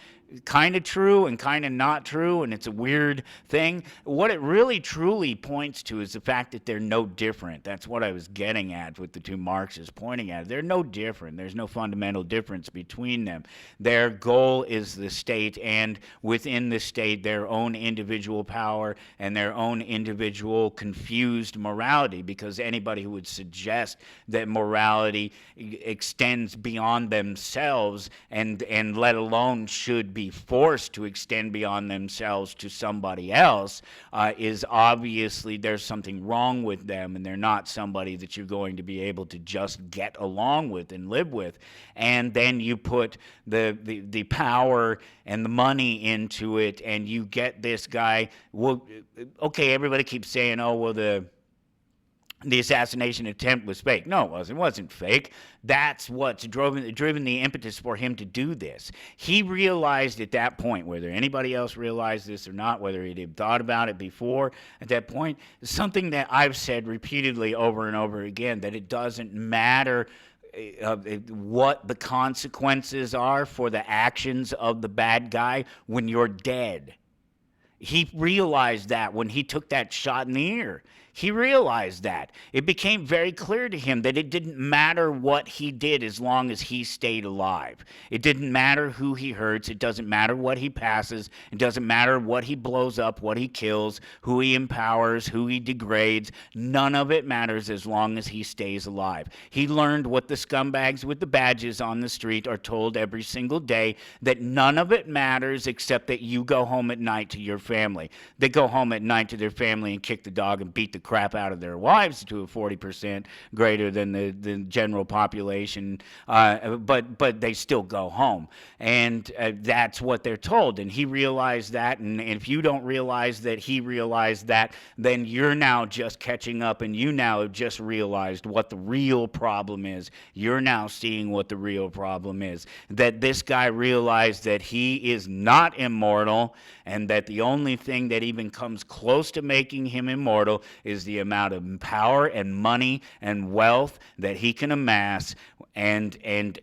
kind of true and kind of not true, and it's a weird thing. What it really truly points to is the fact that they're no different. That's what I was getting at with the two Marxists pointing at it. They're no different. There's no fundamental difference between them. Their goal is the state, and within the state, their own individual power and their own individual confused morality, because anybody who would suggest that morality extends beyond themselves and let alone should be forced to extend beyond themselves to somebody else is obviously there's something wrong with them, and they're not somebody that you're going to be able to just get along with and live with. And then you put the power and the money into it, and you get this guy. Well, okay, everybody keeps saying, oh, well, the assassination attempt was fake. No, it wasn't. It wasn't fake. That's what's driven the impetus for him to do this. He realized at that point, whether anybody else realized this or not, whether he had thought about it before, at that point, something that I've said repeatedly over and over again, that it doesn't matter what the consequences are for the actions of the bad guy when you're dead. He realized that when he took that shot in the ear. He realized that. It became very clear to him that it didn't matter what he did as long as he stayed alive. It didn't matter who he hurts. It doesn't matter what he passes. It doesn't matter what he blows up, what he kills, who he empowers, who he degrades. None of it matters as long as he stays alive. He learned what the scumbags with the badges on the street are told every single day, that none of it matters except that you go home at night to your family. They go home at night to their family and kick the dog and beat the crap out of their wives to a 40% greater than the general population, but they still go home. And that's what they're told. And he realized that, and if you don't realize that he realized that, then you're now just catching up, and you now have just realized what the real problem is. You're now seeing what the real problem is. That this guy realized that he is not immortal, and that the only thing that even comes close to making him immortal is the amount of power and money and wealth that he can amass, and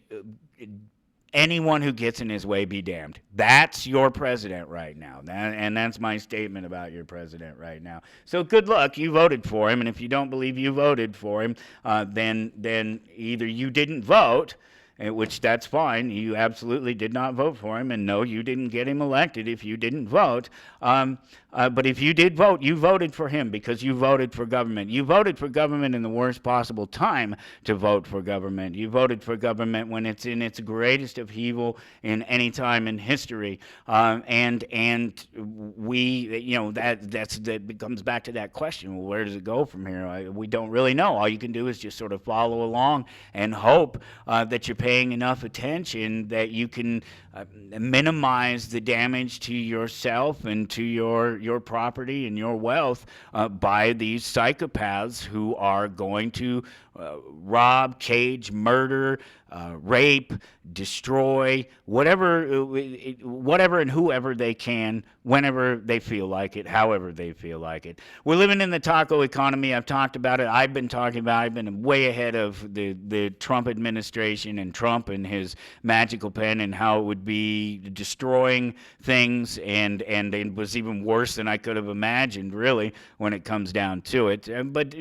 anyone who gets in his way be damned. That's your president right now. And that's my statement about your president right now. So good luck. You voted for him, and if you don't believe you voted for him, then either you didn't vote, which that's fine. You absolutely did not vote for him, and no, you didn't get him elected if you didn't vote. But if you did vote, you voted for him because you voted for government. You voted for government in the worst possible time to vote for government. You voted for government when it's in its greatest upheaval in any time in history. And we, that comes back to that question. Well, where does it go from here? We don't really know. All you can do is just sort of follow along and hope that you're paying enough attention that you can minimize the damage to yourself and to your property and your wealth by these psychopaths who are going to rob, cage, murder, rape, destroy, whatever and whoever they can, whenever they feel like it, however they feel like it. We're living in the taco economy. I've talked about it. I've been way ahead of the Trump administration and Trump and his magical pen and how it would be destroying things, and it was even worse than I could have imagined, really, when it comes down to it. But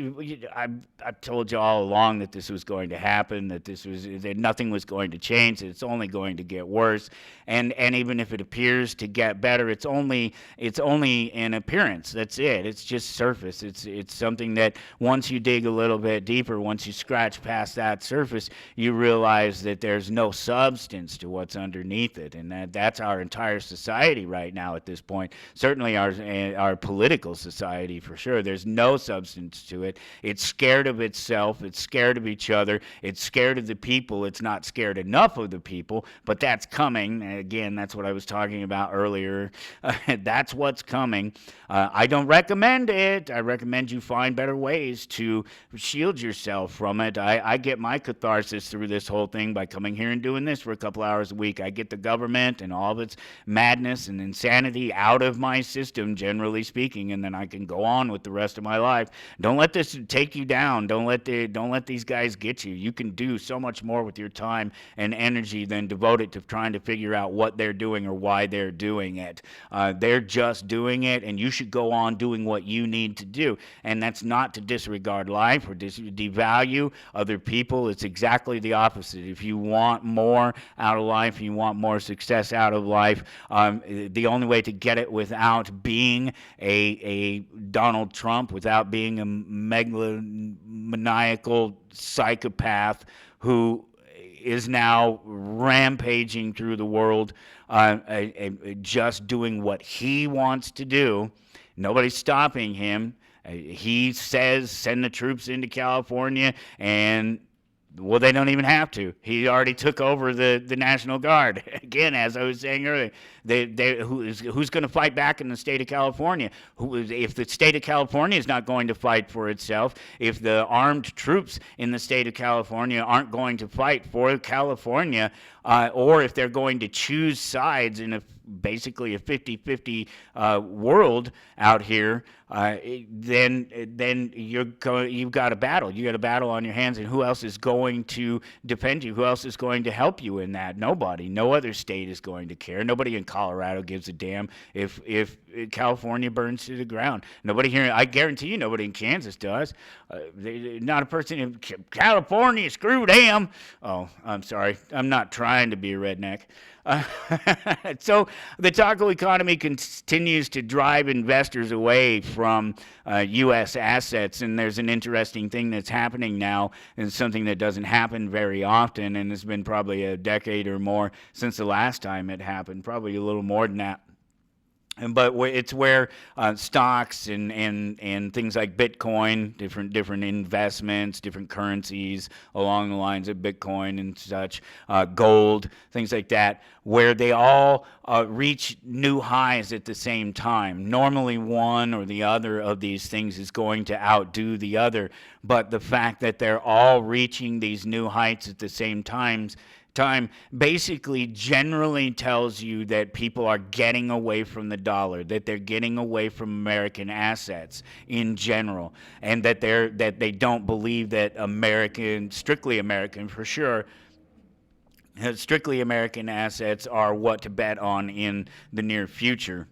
I've told you all along that this was going to happen, that nothing was going to change, that it's only going to get worse, and even if it appears to get better, it's only an appearance. That's it. It's just surface. It's something that once you dig a little bit deeper, once you scratch past that surface, you realize that there's no substance to what's underneath it, and that's our entire society right now at this point. Certainly our political society, for sure. There's no substance to it. It's scared of itself. It's scared of each other. It's scared of the people. It's not scared enough of the people, but that's coming. Again, that's what I was talking about earlier. That's what's coming. I don't recommend it. I recommend you find better ways to shield yourself from it. I get my catharsis through this whole thing by coming here and doing this for a couple hours a week. I get the government and all of its madness and insanity out of my system, generally speaking, and then I can go on with the rest of my life. Don't let this take you down. Don't let these guys get you. You can do so much more with your time and energy than devote it to trying to figure out what they're doing or why they're doing it. They're just doing it, and you should go on doing what you need to do. And that's not to disregard life or devalue other people. It's exactly the opposite. If you want more out of life, you want more success out of life, the only way to get it without being a Donald Trump, without being a megalomaniacal psychopath who is now rampaging through the world, just doing what he wants to do. Nobody's stopping him. He says, send the troops into California, and well, they don't even have to. He already took over the National Guard. Again, as I was saying earlier, who's going to fight back in the state of California? If the state of California is not going to fight for itself, if the armed troops in the state of California aren't going to fight for California, or if they're going to choose sides in basically a 50-50 world out here, then you've got a battle. You got a battle on your hands, and who else is going to defend you? Who else is going to help you in that? Nobody. No other state is going to care. Nobody in Colorado gives a damn if California burns to the ground. Nobody here, I guarantee you, nobody in Kansas does. Not a person in California. Screw them. Oh, I'm sorry. I'm not trying to be a redneck. So the taco economy continues to drive investors away from U.S. assets, and there's an interesting thing that's happening now, and something that doesn't happen very often, and it's been probably a decade or more since the last time it happened, probably a little more than that. But it's where stocks and things like Bitcoin, different investments, different currencies along the lines of Bitcoin and such, gold, things like that, where they all reach new highs at the same time. Normally one or the other of these things is going to outdo the other, but the fact that they're all reaching these new heights at the same time basically generally tells you that people are getting away from the dollar, that they're getting away from American assets in general, and that they don't believe that strictly American for sure, strictly American assets are what to bet on in the near future.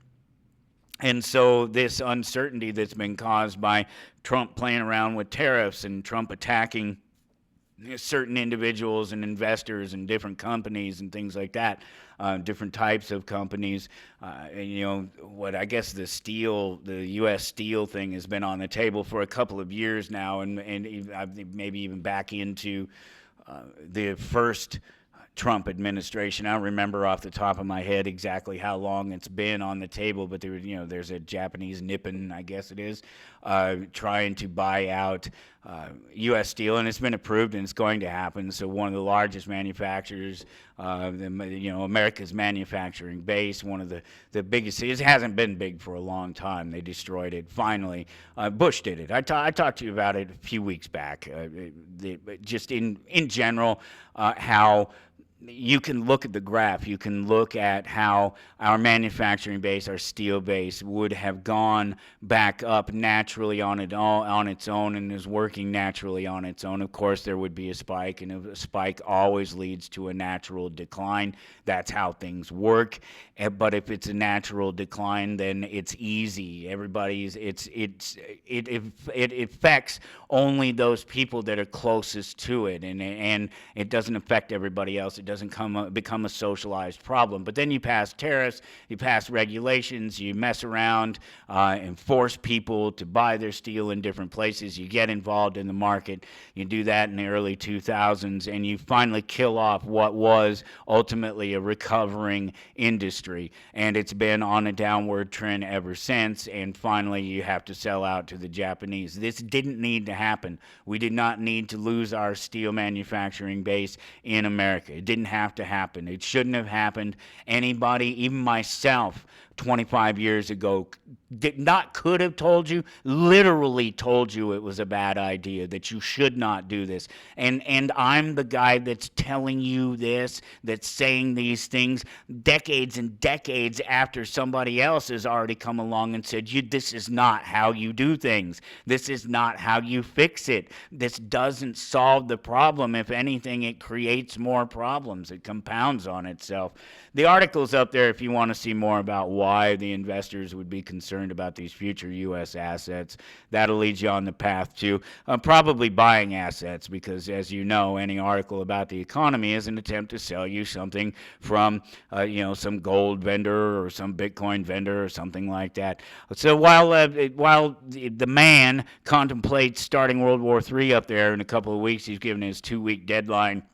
And so this uncertainty that's been caused by Trump playing around with tariffs and Trump attacking certain individuals and investors and different companies and things like that, different types of companies. And, what I guess the U.S. steel thing has been on the table for a couple of years now, and maybe even back into the first Trump administration. I don't remember off the top of my head exactly how long it's been on the table, but there's a Japanese Nippon, I guess it is, trying to buy out U.S. Steel, and it's been approved and it's going to happen. So one of the largest manufacturers, America's manufacturing base, one of the biggest. It hasn't been big for a long time. They destroyed it finally. Bush did it. I talked to you about it a few weeks back. Just in general, how you can look at the graph, you can look at how our manufacturing base, our steel base, would have gone back up naturally on its own and is working naturally on its own. Of course, there would be a spike, and a spike always leads to a natural decline. That's how things work. But if it's a natural decline, then it's easy. It affects only those people that are closest to it, and it doesn't affect everybody else. It doesn't become a socialized problem. But then you pass tariffs, you pass regulations, you mess around and force people to buy their steel in different places. You get involved in the market. You do that in the early 2000s, and you finally kill off what was ultimately a recovering industry. And it's been on a downward trend ever since, and finally you have to sell out to the Japanese. This didn't need to happen. We did not need to lose our steel manufacturing base in America. It didn't have to happen. It shouldn't have happened. Anybody, even myself, 25 years ago, could have told you, literally told you it was a bad idea, that you should not do this. And I'm the guy that's telling you this, that's saying these things decades and decades after somebody else has already come along and said, this is not how you do things. This is not how you fix it. This doesn't solve the problem. If anything, it creates more problems. It compounds on itself. The article's up there if you want to see more about why the investors would be concerned about these future U.S. assets. That'll lead you on the path to probably buying assets, because, as you know, any article about the economy is an attempt to sell you something from, some gold vendor or some Bitcoin vendor or something like that. So while the man contemplates starting World War III up there in a couple of weeks, he's given his 2-week deadline.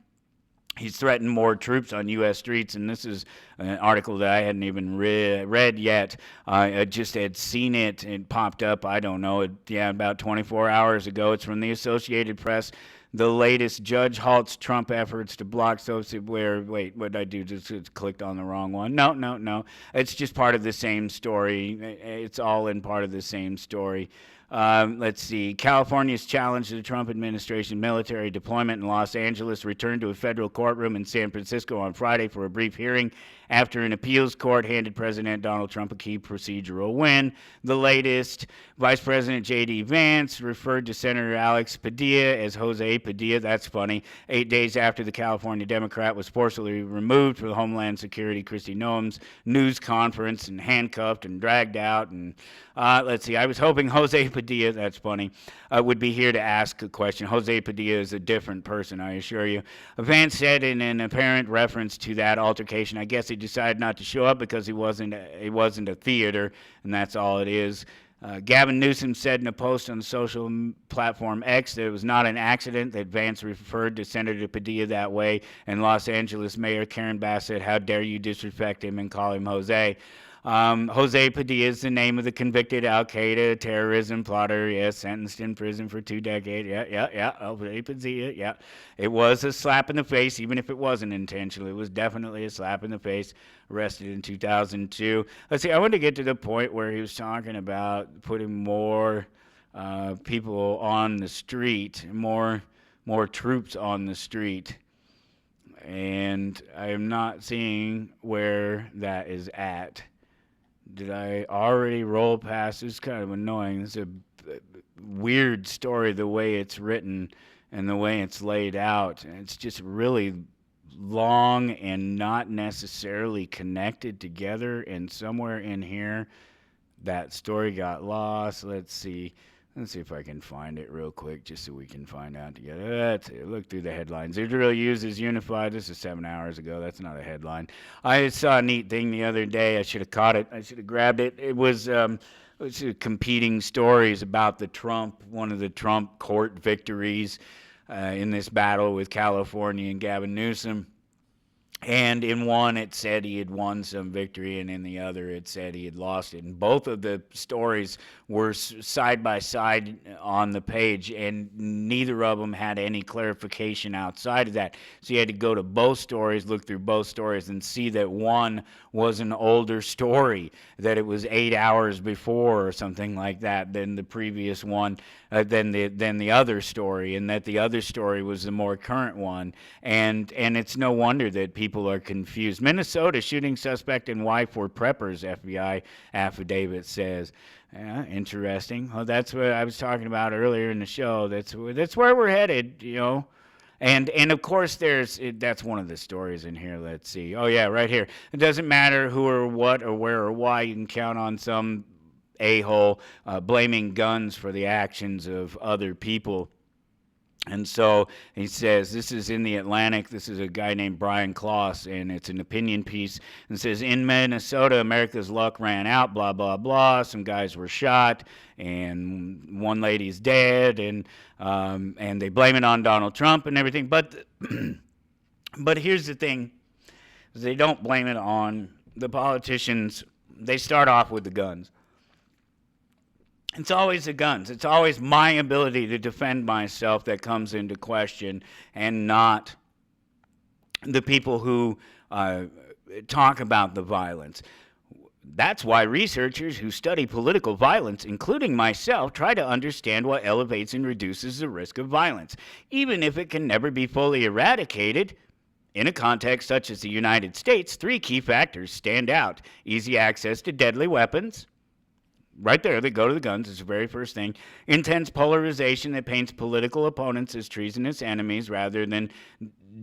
He's threatened more troops on U.S. streets, and this is an article that I hadn't even read yet. I just had seen it. It popped up, I don't know, about 24 hours ago. It's from the Associated Press. The latest: judge halts Trump efforts to block wait, what did I do? Just clicked on the wrong one. No. It's just part of the same story. It's all in part of the same story. Let's see. California's challenge to the Trump administration military deployment in Los Angeles returned to a federal courtroom in San Francisco on Friday for a brief hearing after an appeals court handed President Donald Trump a key procedural win. The latest: Vice President J.D. Vance referred to Senator Alex Padilla as Jose Padilla. That's funny. 8 days after the California Democrat was forcibly removed from the Homeland Security Kristi Noem's news conference and handcuffed and dragged out. And let's see. I was hoping Jose Padilla, that's funny, would be here to ask a question. Jose Padilla is a different person, I assure you. Vance said in an apparent reference to that altercation, I guess he decided not to show up because it wasn't a theater, and that's all it is. Gavin Newsom said in a post on the social platform X that it was not an accident that Vance referred to Senator Padilla that way, and Los Angeles Mayor Karen Bass said, "How dare you disrespect him and call him Jose." Jose Padilla is the name of the convicted Al-Qaeda terrorism plotter, yes, sentenced in prison for 2 decades. Yeah. Jose Padilla, yeah. It was a slap in the face, even if it wasn't intentional. It was definitely a slap in the face. Arrested in 2002. Let's see, I want to get to the point where he was talking about putting more people on the street, more troops on the street. And I am not seeing where that is at. Did I already roll past? It's kind of annoying. It's a weird story the way it's written and the way it's laid out. And it's just really long and not necessarily connected together. And somewhere in here, that story got lost. Let's see if I can find it real quick just so we can find out together. Let's see. Look through the headlines. Israel uses unified. This is 7 hours ago. That's not a headline. I saw a neat thing the other day. I should have caught it. I should have grabbed it. It was competing stories about one of the Trump court victories in this battle with California and Gavin Newsom. And in one, it said he had won some victory, and in the other, it said he had lost it. And both of the stories were side by side on the page, and neither of them had any clarification outside of that. So you had to go to both stories, look through both stories, and see that one was an older story, that it was 8 hours before or something like that than the previous one, than the other story, and that the other story was the more current one. And it's no wonder that people are confused. Minnesota shooting suspect and wife were preppers, FBI affidavit says. Yeah, interesting. Well, that's what I was talking about earlier in the show. That's where we're headed, you know. And of course that's one of the stories in here. Let's see. Oh yeah, right here. It doesn't matter who or what or where or why. You can count on some a-hole blaming guns for the actions of other people. And so he says, this is in the Atlantic. This is a guy named Brian Kloss, and it's an opinion piece. And says, in Minnesota, America's luck ran out, blah, blah, blah. Some guys were shot, and one lady's dead, and they blame it on Donald Trump and everything. But here's the thing. They don't blame it on the politicians. They start off with the guns. It's always the guns. It's always my ability to defend myself that comes into question, and not the people who talk about the violence. That's why researchers who study political violence, including myself, try to understand what elevates and reduces the risk of violence. Even if it can never be fully eradicated, in a context such as the United States, 3 key factors stand out. Easy access to deadly weapons. Right there, they go to the guns. It's the very first thing. Intense polarization that paints political opponents as treasonous enemies rather than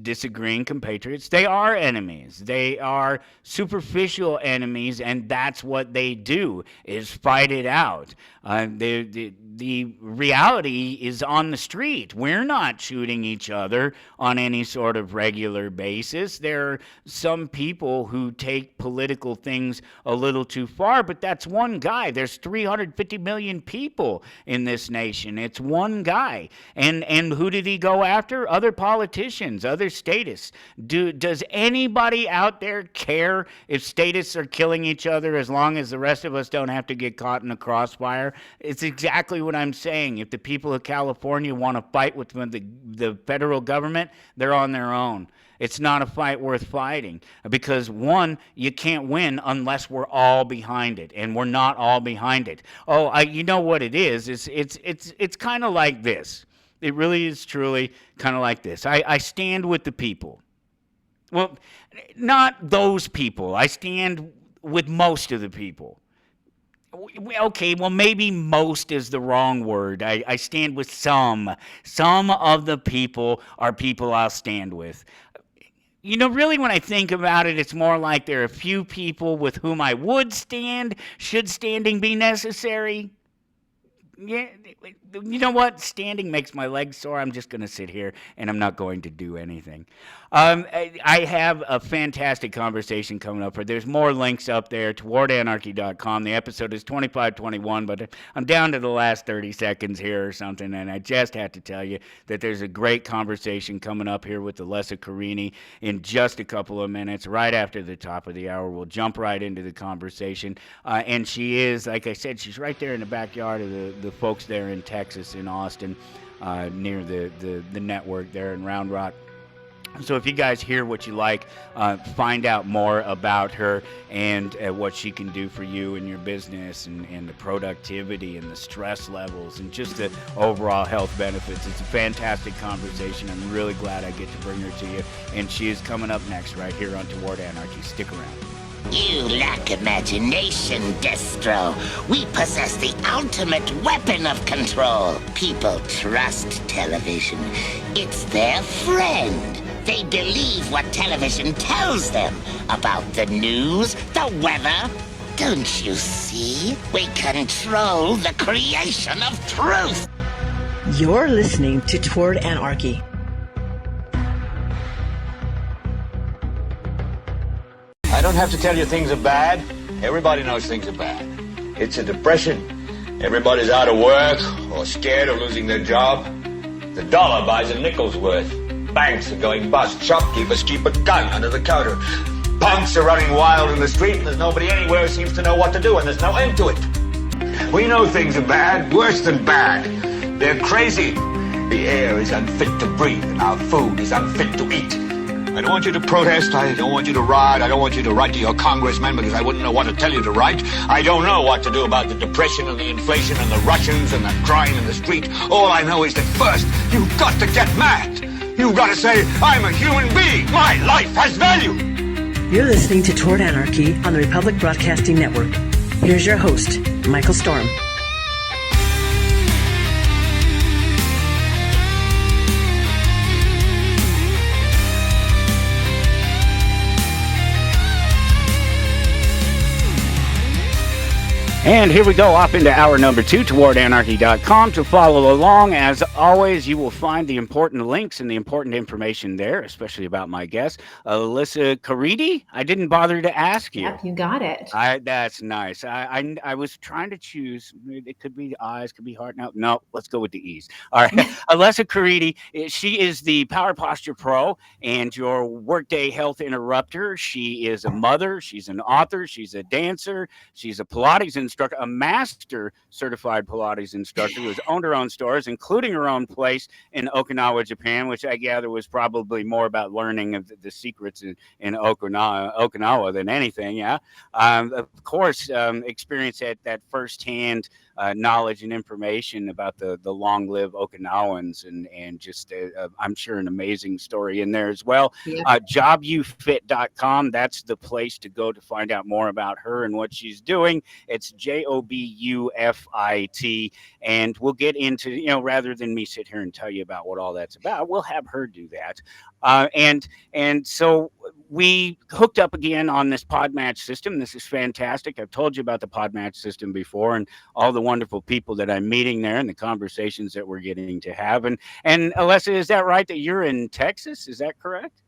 disagreeing compatriots. They are enemies. They are superficial enemies, and that's what they do, is fight it out. The reality is on the street. We're not shooting each other on any sort of regular basis. There are some people who take political things a little too far, but that's one guy. There's 350 million people in this nation. It's one guy. And who did he go after? Other politicians, other statists. Does anybody out there care if statists are killing each other as long as the rest of us don't have to get caught in the crossfire? It's exactly what I'm saying. If the people of California want to fight with the federal government, they're on their own. It's not a fight worth fighting because, one, you can't win unless we're all behind it, and we're not all behind it. Oh, you know what it is? It's kind of like this. It really is truly kind of like this. I stand with the people. Well, not those people. I stand with most of the people. Okay, well, maybe most is the wrong word. I stand with some. Some of the people are people I'll stand with. You know, really, when I think about it, it's more like there are a few people with whom I would stand, should standing be necessary. Yeah, you know what? Standing makes my legs sore. I'm just going to sit here and I'm not going to do anything. I have a fantastic conversation coming up. There's more links up there, towardanarchy.com. The episode is 2521, but I'm down to the last 30 seconds here or something, and I just have to tell you that there's a great conversation coming up here with Alessa Carini in just a couple of minutes, right after the top of the hour. We'll jump right into the conversation, and she is, like I said, she's right there in the backyard of the folks there in Texas, in Austin, near the network there in Round Rock. So if you guys hear what you like, find out more about her and what she can do for you and your business, and the productivity and the stress levels and just the overall health benefits. It's a fantastic conversation. I'm really glad I get to bring her to you. And she is coming up next right here on Toward Anarchy. Stick around. You lack imagination, Destro. We possess the ultimate weapon of control. People trust television. It's their friend. They believe what television tells them about the news, the weather. Don't you see? We control the creation of truth. You're listening to Toward Anarchy. I don't have to tell you things are bad. Everybody knows things are bad. It's a depression. Everybody's out of work or scared of losing their job. The dollar buys a nickel's worth. Banks are going bust. Shopkeepers keep a gun under the counter. Punks are running wild in the street, and there's nobody anywhere who seems to know what to do, and there's no end to it. We know things are bad, worse than bad. They're crazy. The air is unfit to breathe, and our food is unfit to eat. I don't want you to protest. I don't want you to riot. I don't want you to write to your congressman, because I wouldn't know what to tell you to write. I don't know what to do about the depression and the inflation and the Russians and the crying in the street. All I know is that first, you've got to get mad. You've got to say, I'm a human being. My life has value. You're listening to Toward Anarchy on the Republic Broadcasting Network. Here's your host, Michael Storm. And here we go, off into hour number 2, towardanarchy.com. To follow along, as always, you will find the important links and the important information there, especially about my guest, Alessa Carini. I didn't bother to ask you. Yep, you got it. That's nice. I was trying to choose. It could be eyes, could be heart. No, let's go with the E's. All right. Alessa Carini, she is the Power Posture Pro and your Workday Health Interrupter. She is a mother. She's an author. She's a dancer. She's a Pilates instructor, a master certified Pilates instructor who has owned her own stores, including her own place in Okinawa, Japan, which I gather was probably more about learning of the secrets in Okinawa than anything. Yeah. Of course, experience that firsthand knowledge and information about the long-lived Okinawans, and just I'm sure an amazing story in there as well. Yep. Jobufit.com, that's the place to go to find out more about her and what she's doing. It's JOBUFIT, and we'll get into, rather than me sit here and tell you about what all that's about, we'll have her do that. And so we hooked up again on this Podmatch system. This is fantastic. I've told you about the Podmatch system before, and all the wonderful people that I'm meeting there and the conversations that we're getting to have. And Alessa, is that right that you're in Texas? Is that correct?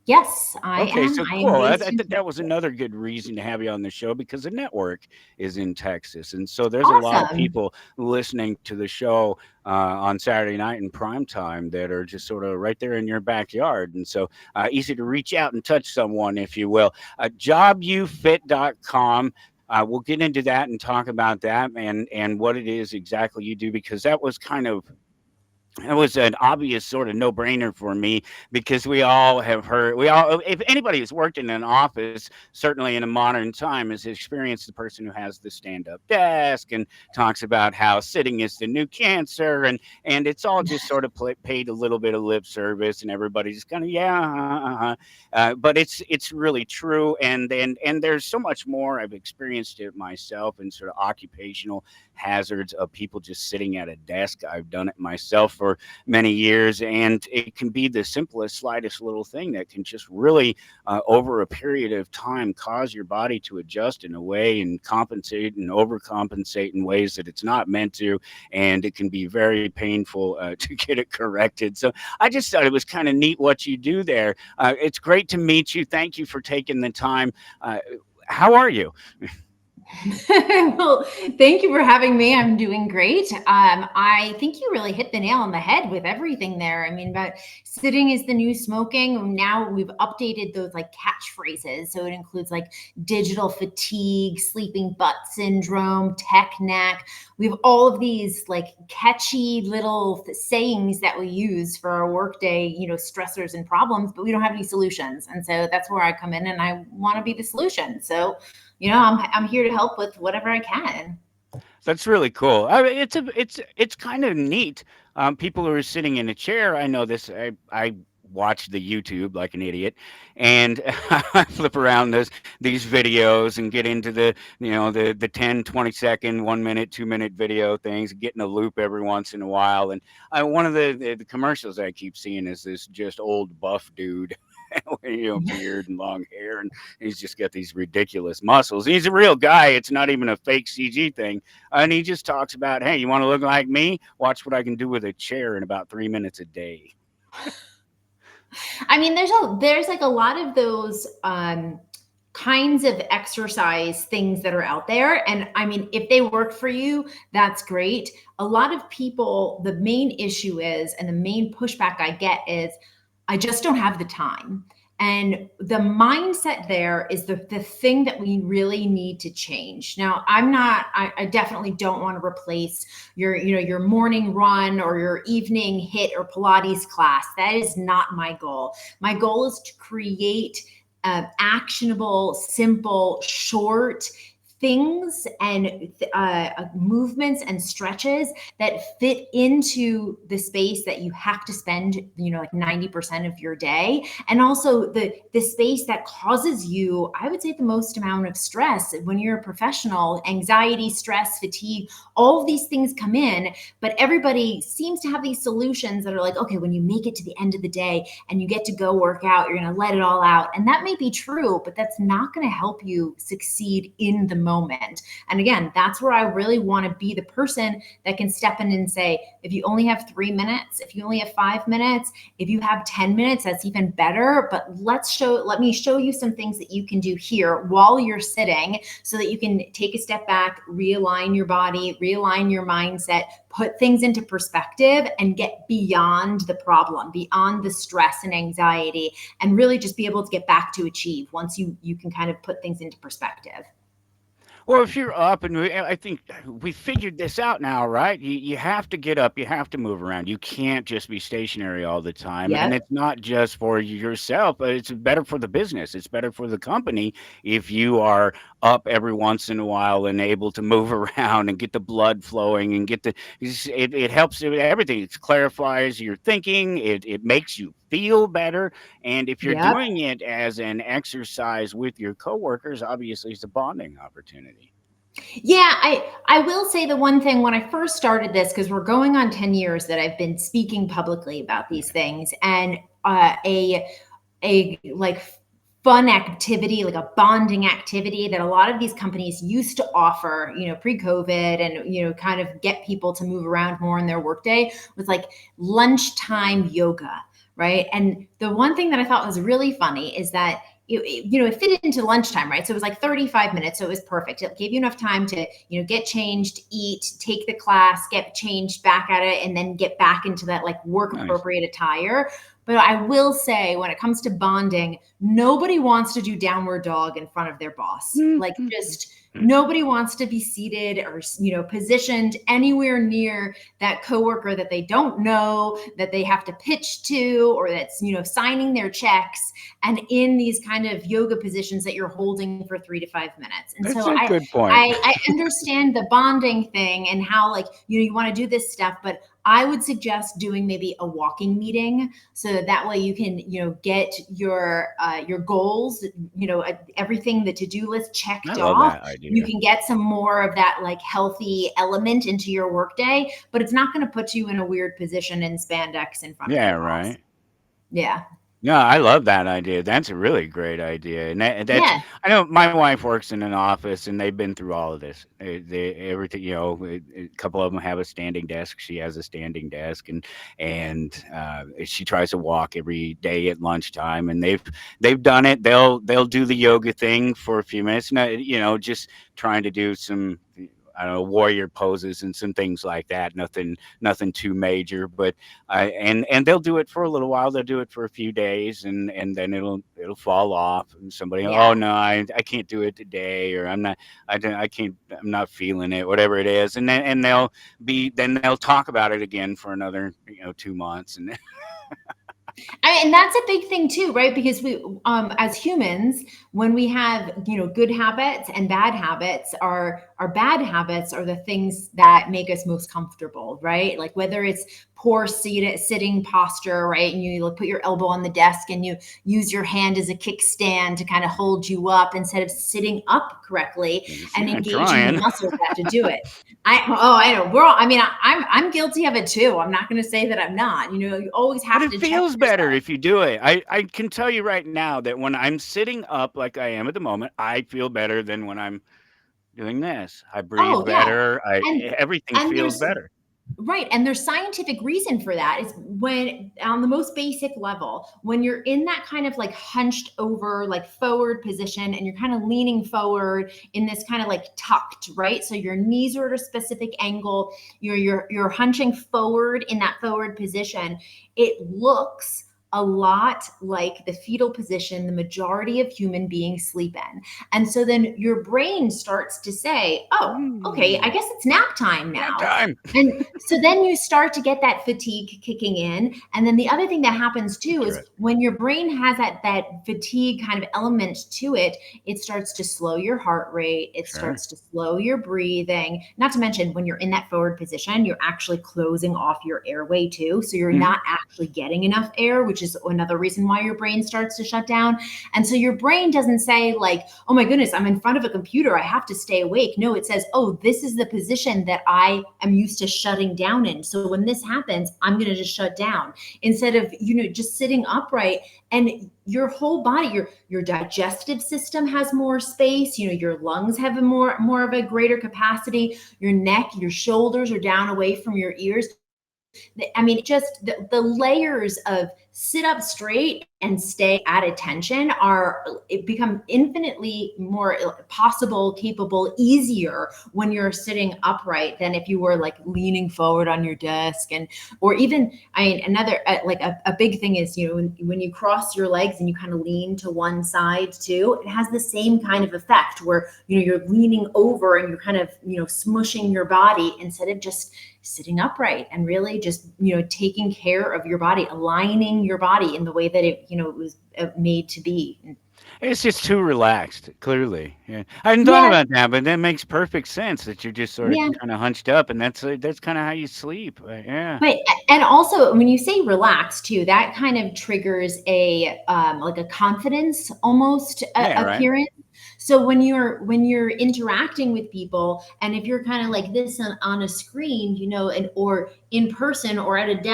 Yes, I am. Okay, so cool. That was another good reason to have you on the show, because the network is in Texas. And so there's awesome. A lot of people listening to the show on Saturday night in prime time that are just sort of right there in your backyard. And so easy to reach out and touch someone, if you will. Jobufit.com. We'll get into that and talk about that and what it is exactly you do, because that was it was an obvious sort of no-brainer for me, because we all have heard, if anybody who's worked in an office, certainly in a modern time, has experienced the person who has the stand-up desk and talks about how sitting is the new cancer, and it's all just sort of paid a little bit of lip service, and everybody's just kind of, but it's really true, and there's so much more. I've experienced it myself, and sort of occupational hazards of people just sitting at a desk. I've done it myself for for many years, and it can be the simplest, slightest little thing that can just really, over a period of time, cause your body to adjust in a way and compensate and overcompensate in ways that it's not meant to, and it can be very painful to get it corrected. So I just thought it was kind of neat what you do there. It's great to meet you. Thank you for taking the time. How are you? Well, thank you for having me. I'm doing great. I think you really hit the nail on the head with everything there. I mean, about sitting is the new smoking. Now we've updated those like catchphrases. So it includes like digital fatigue, sleeping butt syndrome, tech neck. We have all of these like catchy little sayings that we use for our workday, stressors and problems, but we don't have any solutions. And so that's where I come in, and I want to be the solution. So I'm here to help with whatever I can. That's really cool. I mean, it's kind of neat. People who are sitting in a chair, I know this. I watch the YouTube like an idiot, and I flip around these videos and get into the 10, 20-second, 1 minute, 2 minute video things, get in a loop every once in a while. And one of the commercials I keep seeing is this just old buff dude. Beard and long hair, and he's just got these ridiculous muscles. He's a real guy. It's not even a fake CG thing. And he just talks about, hey, you want to look like me? Watch what I can do with a chair in about 3 minutes a day. I mean, there's like a lot of those kinds of exercise things that are out there. And I mean, if they work for you, that's great. A lot of people, the main issue is, and the main pushback I get is, I just don't have the time. And the mindset there is the thing that we really need to change. Now, I definitely don't want to replace your morning run or your evening HIIT or Pilates class. That is not my goal. My goal is to create actionable, simple, short things and movements and stretches that fit into the space that you have to spend, like 90% of your day. And also the space that causes you, I would say, the most amount of stress. When you're a professional, anxiety, stress, fatigue, all of these things come in, but everybody seems to have these solutions that are like, okay, when you make it to the end of the day and you get to go work out, you're going to let it all out. And that may be true, but that's not going to help you succeed in the moment. And again, that's where I really want to be the person that can step in and say, if you only have 3 minutes, if you only have 5 minutes, if you have 10 minutes, that's even better. But let me show you some things that you can do here while you're sitting so that you can take a step back, realign your body, realign your mindset, put things into perspective and get beyond the problem, beyond the stress and anxiety, and really just be able to get back to achieve once you can kind of put things into perspective. Well, if you're up, and I think we figured this out now, right? You have to get up, you have to move around. You can't just be stationary all the time. Yep. And it's not just for yourself, but it's better for the business. It's better for the company if you are up every once in a while and able to move around and get the blood flowing and it helps with everything. It clarifies your thinking. It makes you feel better. And if you're Yep. doing it as an exercise with your coworkers, obviously it's a bonding opportunity. Yeah, I will say the one thing when I first started this, because we're going on 10 years that I've been speaking publicly about these things, and a like fun activity, like a bonding activity that a lot of these companies used to offer, pre-COVID, and, kind of get people to move around more in their workday, was like lunchtime yoga, right? And the one thing that I thought was really funny is that it fit into lunchtime, right? So it was like 35 minutes. So it was perfect. It gave you enough time to, get changed, eat, take the class, get changed back at it, and then get back into that like work appropriate attire. But I will say, when it comes to bonding, nobody wants to do downward dog in front of their boss. Like, just nobody wants to be seated or, positioned anywhere near that coworker that they don't know, that they have to pitch to, or that's, signing their checks, and in these kind of yoga positions that you're holding for 3 to 5 minutes. And That's so a good point. I understand the bonding thing and how, like, you want to do this stuff, but I would suggest doing maybe a walking meeting, so that way you can, get your goals, everything, the to-do list I checked love off. that idea. You can get some more of that like healthy element into your workday, but it's not going to put you in a weird position in spandex in front of Yeah, your boss. right. Yeah. No, I love that idea. That's a really great idea, and that's. Yeah. I know my wife works in an office, and they've been through all of this. Everything, a couple of them have a standing desk. She has a standing desk, and she tries to walk every day at lunchtime, and they've done it. They'll do the yoga thing for a few minutes, just trying to do some. I don't know, warrior poses and some things like that. Nothing too major, but and they'll do it for a little while. They'll do it for a few days, and then it'll fall off. And somebody, Yeah. oh no, I can't do it today, or I can't, I'm not feeling it, whatever it is. And they'll talk about it again for another 2 months, and And that's a big thing too, right? Because we, as humans, when we have, good habits and bad habits, our bad habits are the things that make us most comfortable, right? Like whether it's poor sitting posture, right? And you put your elbow on the desk and you use your hand as a kickstand to kind of hold you up instead of sitting up correctly and engaging trying. the muscles that to do it. I know. I'm guilty of it too. I'm not going to say that I'm not. You always have But to it check feels better yourself. if you do it. I can tell you right now that when I'm sitting up like I am at the moment, I feel better than when I'm doing this. I breathe Oh yeah, better. and Everything and feels there's better. right, and there's scientific reason for that. Is when on the most basic level, when you're in that kind of like hunched over, like forward position, and you're kind of leaning forward in this kind of like tucked, right? So your knees are at a specific angle. You're hunching forward in that forward position. It looks a lot like the fetal position the majority of human beings sleep in. And so then your brain starts to say, oh, okay, I guess it's nap time Nap now. time. And so then you start to get that fatigue kicking in. And then the other thing that happens too is when your brain has that fatigue kind of element to it, it starts to slow your heart rate. It starts to slow your breathing. Not to mention when you're in that forward position, you're actually closing off your airway too. So you're not actually getting enough air, which is another reason why your brain starts to shut down. And so your brain doesn't say like, oh my goodness, I'm in front of a computer, I have to stay awake. No, it says, oh, this is the position that I am used to shutting down in. So when this happens, I'm going to just shut down instead of, just sitting upright. And your whole body, your digestive system has more space. Your lungs have a more of a greater capacity. Your neck, your shoulders are down away from your ears. I mean, just the layers of sit up straight and stay at attention it become infinitely more possible, capable, easier when you're sitting upright than if you were like leaning forward on your desk. Or even, another like a big thing is, when you cross your legs and you kind of lean to one side too, it has the same kind of effect where, you're leaning over and you're kind of, smushing your body instead of just sitting upright and really just, taking care of your body, aligning your body in the way that it was made to be. It's just too relaxed, clearly. Yeah. I hadn't thought Yeah, about that, but that makes perfect sense that you're just sort of yeah. kind of hunched up, and that's kind of how you sleep. Yeah. But and also when you say relax too, that kind of triggers a like a confidence almost Yeah, right. appearance. So when you're interacting with people, and if you're kind of like this on a screen, and or in person or at at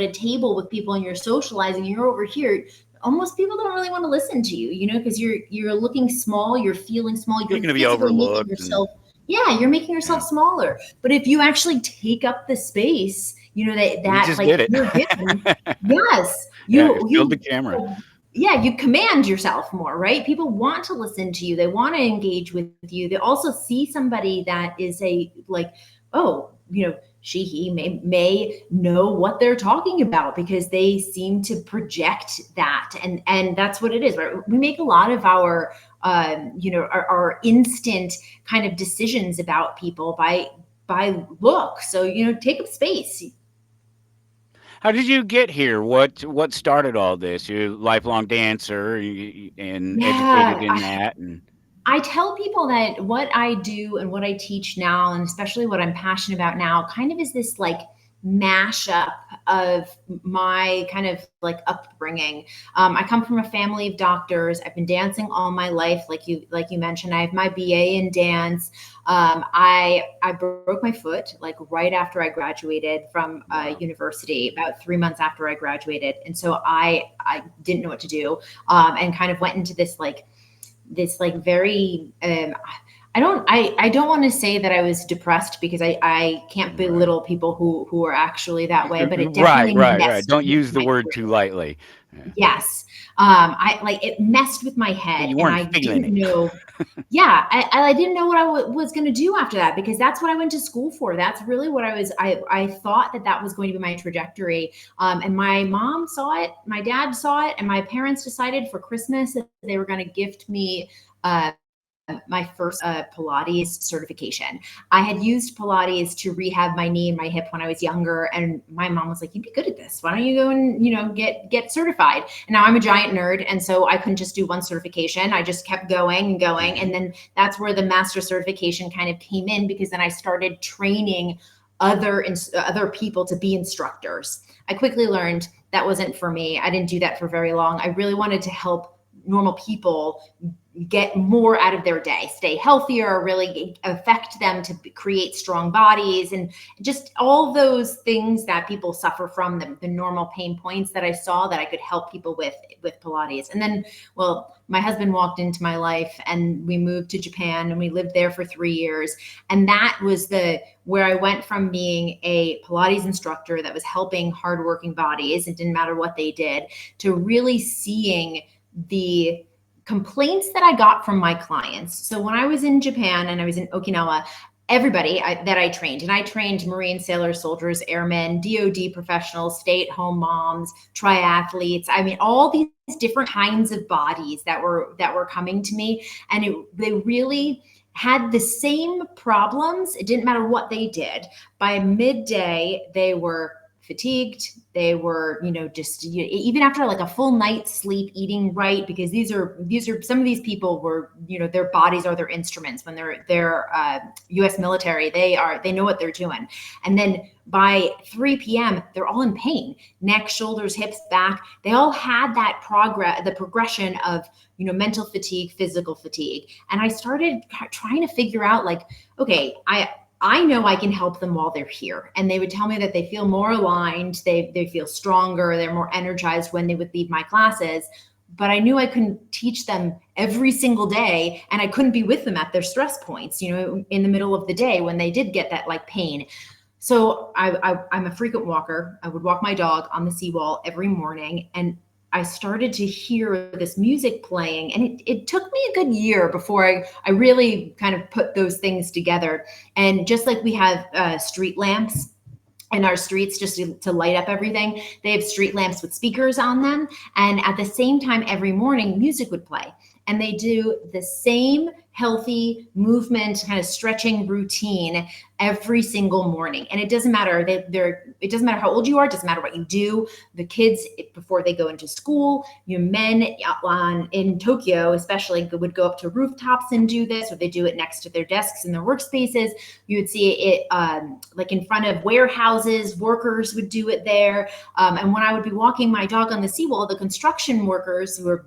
a table with people and you're socializing, and you're over here, almost people don't really want to listen to you, because you're looking small, you're feeling small, You're you're gonna be physically making overlooked, and yourself, yeah, you're making yeah. yourself smaller. But if you actually take up the space, that You just like did it. you're given, yes, Yeah, it filled you the camera. yeah, you command yourself more, right? People want to listen to you. They want to engage with you. They also see somebody that is oh, he may know what they're talking about because they seem to project that. And that's what it is, right? We make a lot of our, our instant kind of decisions about people by look. So, take up space. How did you get here? What started all this? You're a lifelong dancer and educated Yeah, in that, and I tell people that what I do and what I teach now, and especially what I'm passionate about now, kind of is this like mashup of my kind of like upbringing. I come from a family of doctors. I've been dancing all my life, like you mentioned. I have my BA in dance. I broke my foot like right after I graduated from university, about 3 months after I graduated, and so I didn't know what to do, and kind of went into this very I don't want to say that I was depressed, because I can't belittle people who are actually that way, but it definitely Right. messed Don't with use the my word brain. too lightly. Yeah. Yes. It messed with my head, You and weren't I feeling didn't it. know. Yeah, I didn't know what I was going to do after that, because that's what I went to school for. That's really what I thought that was going to be my trajectory. And my mom saw it, my dad saw it, and my parents decided for Christmas that they were going to gift me my first Pilates certification. I had used Pilates to rehab my knee and my hip when I was younger, and my mom was like, "You'd be good at this. Why don't you go and get certified?" And now I'm a giant nerd, and so I couldn't just do one certification. I just kept going and going, and then that's where the master certification kind of came in, because then I started training other people to be instructors. I quickly learned that wasn't for me. I didn't do that for very long. I really wanted to help normal people get more out of their day, stay healthier, really affect them to create strong bodies, and just all those things that people suffer from, the normal pain points that I saw that I could help people with Pilates. And then, well, my husband walked into my life, and we moved to Japan, and we lived there for 3 years. And that was where I went from being a Pilates instructor that was helping hardworking bodies, it didn't matter what they did, to really seeing the complaints that I got from my clients. So when I was in Japan and I was in Okinawa, everybody that I trained, and I trained Marine sailors, soldiers, airmen, DOD professionals, stay-at-home moms, triathletes. I mean, all these different kinds of bodies that were coming to me, and they really had the same problems. It didn't matter what they did. By midday, they were fatigued. They were, even after like a full night's sleep, eating right, because these are some of these people were, their bodies are their instruments. When they're U.S. military, they know what they're doing. And then by 3 p.m., they're all in pain, neck, shoulders, hips, back. They all had that the progression of, mental fatigue, physical fatigue. And I started trying to figure out, like, okay, I know I can help them while they're here. And they would tell me that they feel more aligned, they feel stronger, they're more energized when they would leave my classes. But I knew I couldn't teach them every single day, and I couldn't be with them at their stress points, in the middle of the day when they did get that like pain. So I'm a frequent walker. I would walk my dog on the seawall every morning, and I started to hear this music playing, and it took me a good year before I really kind of put those things together. And just like we have street lamps in our streets just to light up everything, they have street lamps with speakers on them. And at the same time, every morning, music would play. And they do the same healthy movement, kind of stretching routine every single morning. And it doesn't matter. It doesn't matter how old you are. It doesn't matter what you do. The kids, before they go into school, men in Tokyo especially would go up to rooftops and do this, or they do it next to their desks in their workspaces. You would see it like in front of warehouses. Workers would do it there. And when I would be walking my dog on the seawall, the construction workers who were,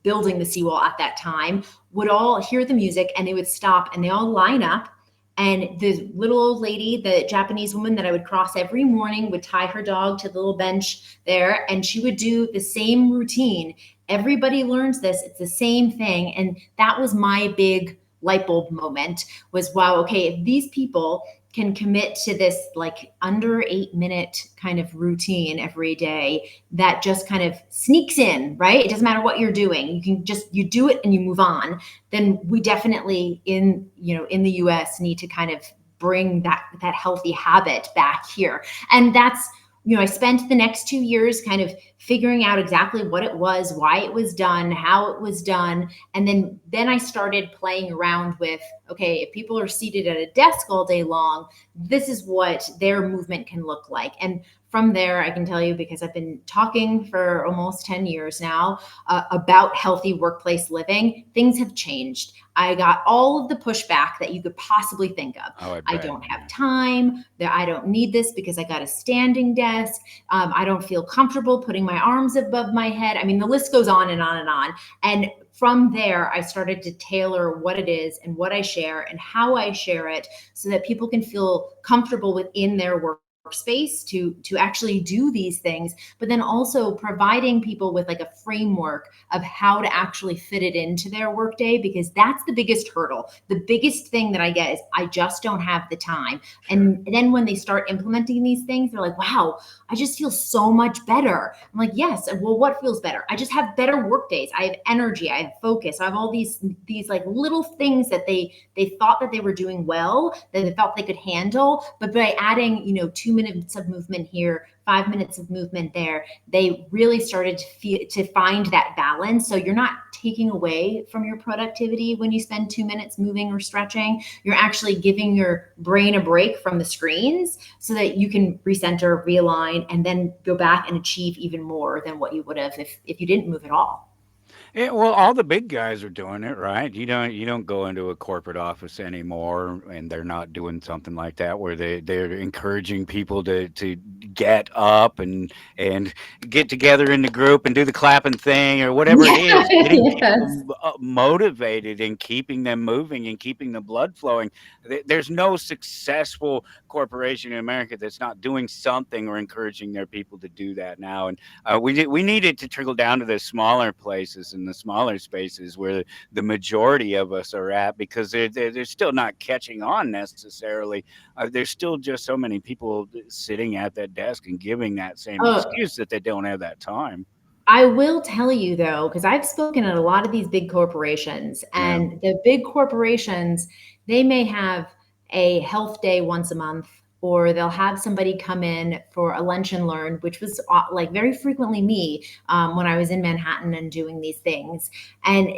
building the seawall at that time would all hear the music, and they would stop, and they all line up. And the little old lady, the Japanese woman that I would cross every morning, would tie her dog to the little bench there, and she would do the same routine. Everybody learns this. It's the same thing. And that was my big light bulb moment, was, wow, okay, if these people can commit to this like under 8-minute kind of routine every day that just kind of sneaks in, right? It doesn't matter what you're doing. You do it and you move on. Then we definitely in the US need to kind of bring that healthy habit back here. And that's, I spent the next 2 years kind of figuring out exactly what it was, why it was done, how it was done. And then I started playing around with, okay, if people are seated at a desk all day long, this is what their movement can look like. And from there, I can tell you, because I've been talking for almost 10 years now about healthy workplace living, things have changed. I got all of the pushback that you could possibly think of. Oh, I don't have time. I don't need this because I got a standing desk. I don't feel comfortable putting my arms above my head. I mean, the list goes on and on and on. And from there, I started to tailor what it is and what I share and how I share it so that people can feel comfortable within their workspace to actually do these things, but then also providing people with like a framework of how to actually fit it into their workday, because that's the biggest hurdle. The biggest thing that I get is I just don't have the time. Sure. And then when they start implementing these things, they're like, wow, I just feel so much better. I'm like, yes. Well, what feels better? I just have better work days. I have energy. I have focus. I have all these like little things that they thought that they were doing well, that they thought they could handle. But by adding, 2 minutes of movement here, 5 minutes of movement there, they really started to find that balance. So you're not taking away from your productivity when you spend 2 minutes moving or stretching. You're actually giving your brain a break from the screens so that you can recenter, realign, and then go back and achieve even more than what you would have if you didn't move at all. Yeah, well, all the big guys are doing it, right? You don't go into a corporate office anymore, and they're not doing something like that where they're encouraging people to get up and get together in the group and do the clapping thing or whatever it is, getting Yes. people motivated and keeping them moving and keeping the blood flowing. There's no successful corporation in America that's not doing something or encouraging their people to do that now. And we need it to trickle down to the smaller places and the smaller spaces where the majority of us are at, because they're still not catching on necessarily. There's still just so many people sitting at that desk and giving that same excuse that they don't have that time. I will tell you though, because I've spoken at a lot of these big corporations, and the big corporations, they may have a health day once a month, or they'll have somebody come in for a lunch and learn, which was like very frequently me when I was in Manhattan and doing these things. And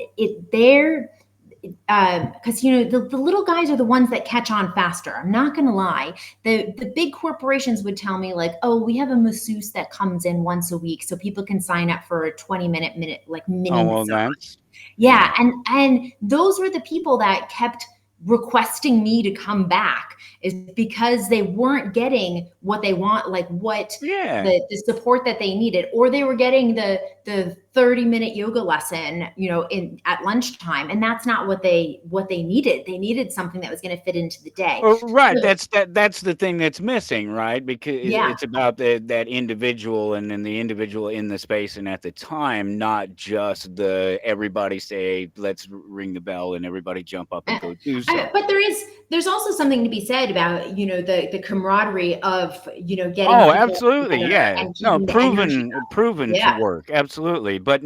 because the little guys are the ones that catch on faster. I'm not gonna lie. The big corporations would tell me like, oh, we have a masseuse that comes in once a week, so people can sign up for a 20-minute like mini massage. Yeah, and those were the people that kept requesting me to come back, is because they weren't getting what they want, like the support that they needed, or they were getting the 30-minute yoga lesson, at lunchtime, and that's not what they needed. They needed something that was going to fit into the day. Right. That's the thing that's missing, right? Because it's about that individual, and then the individual in the space and at the time, not just everybody say, let's ring the bell and everybody jump up and go do something. But there's also something to be said about, the camaraderie of, getting. Oh, absolutely. Yeah. No, proven to work. Absolutely. But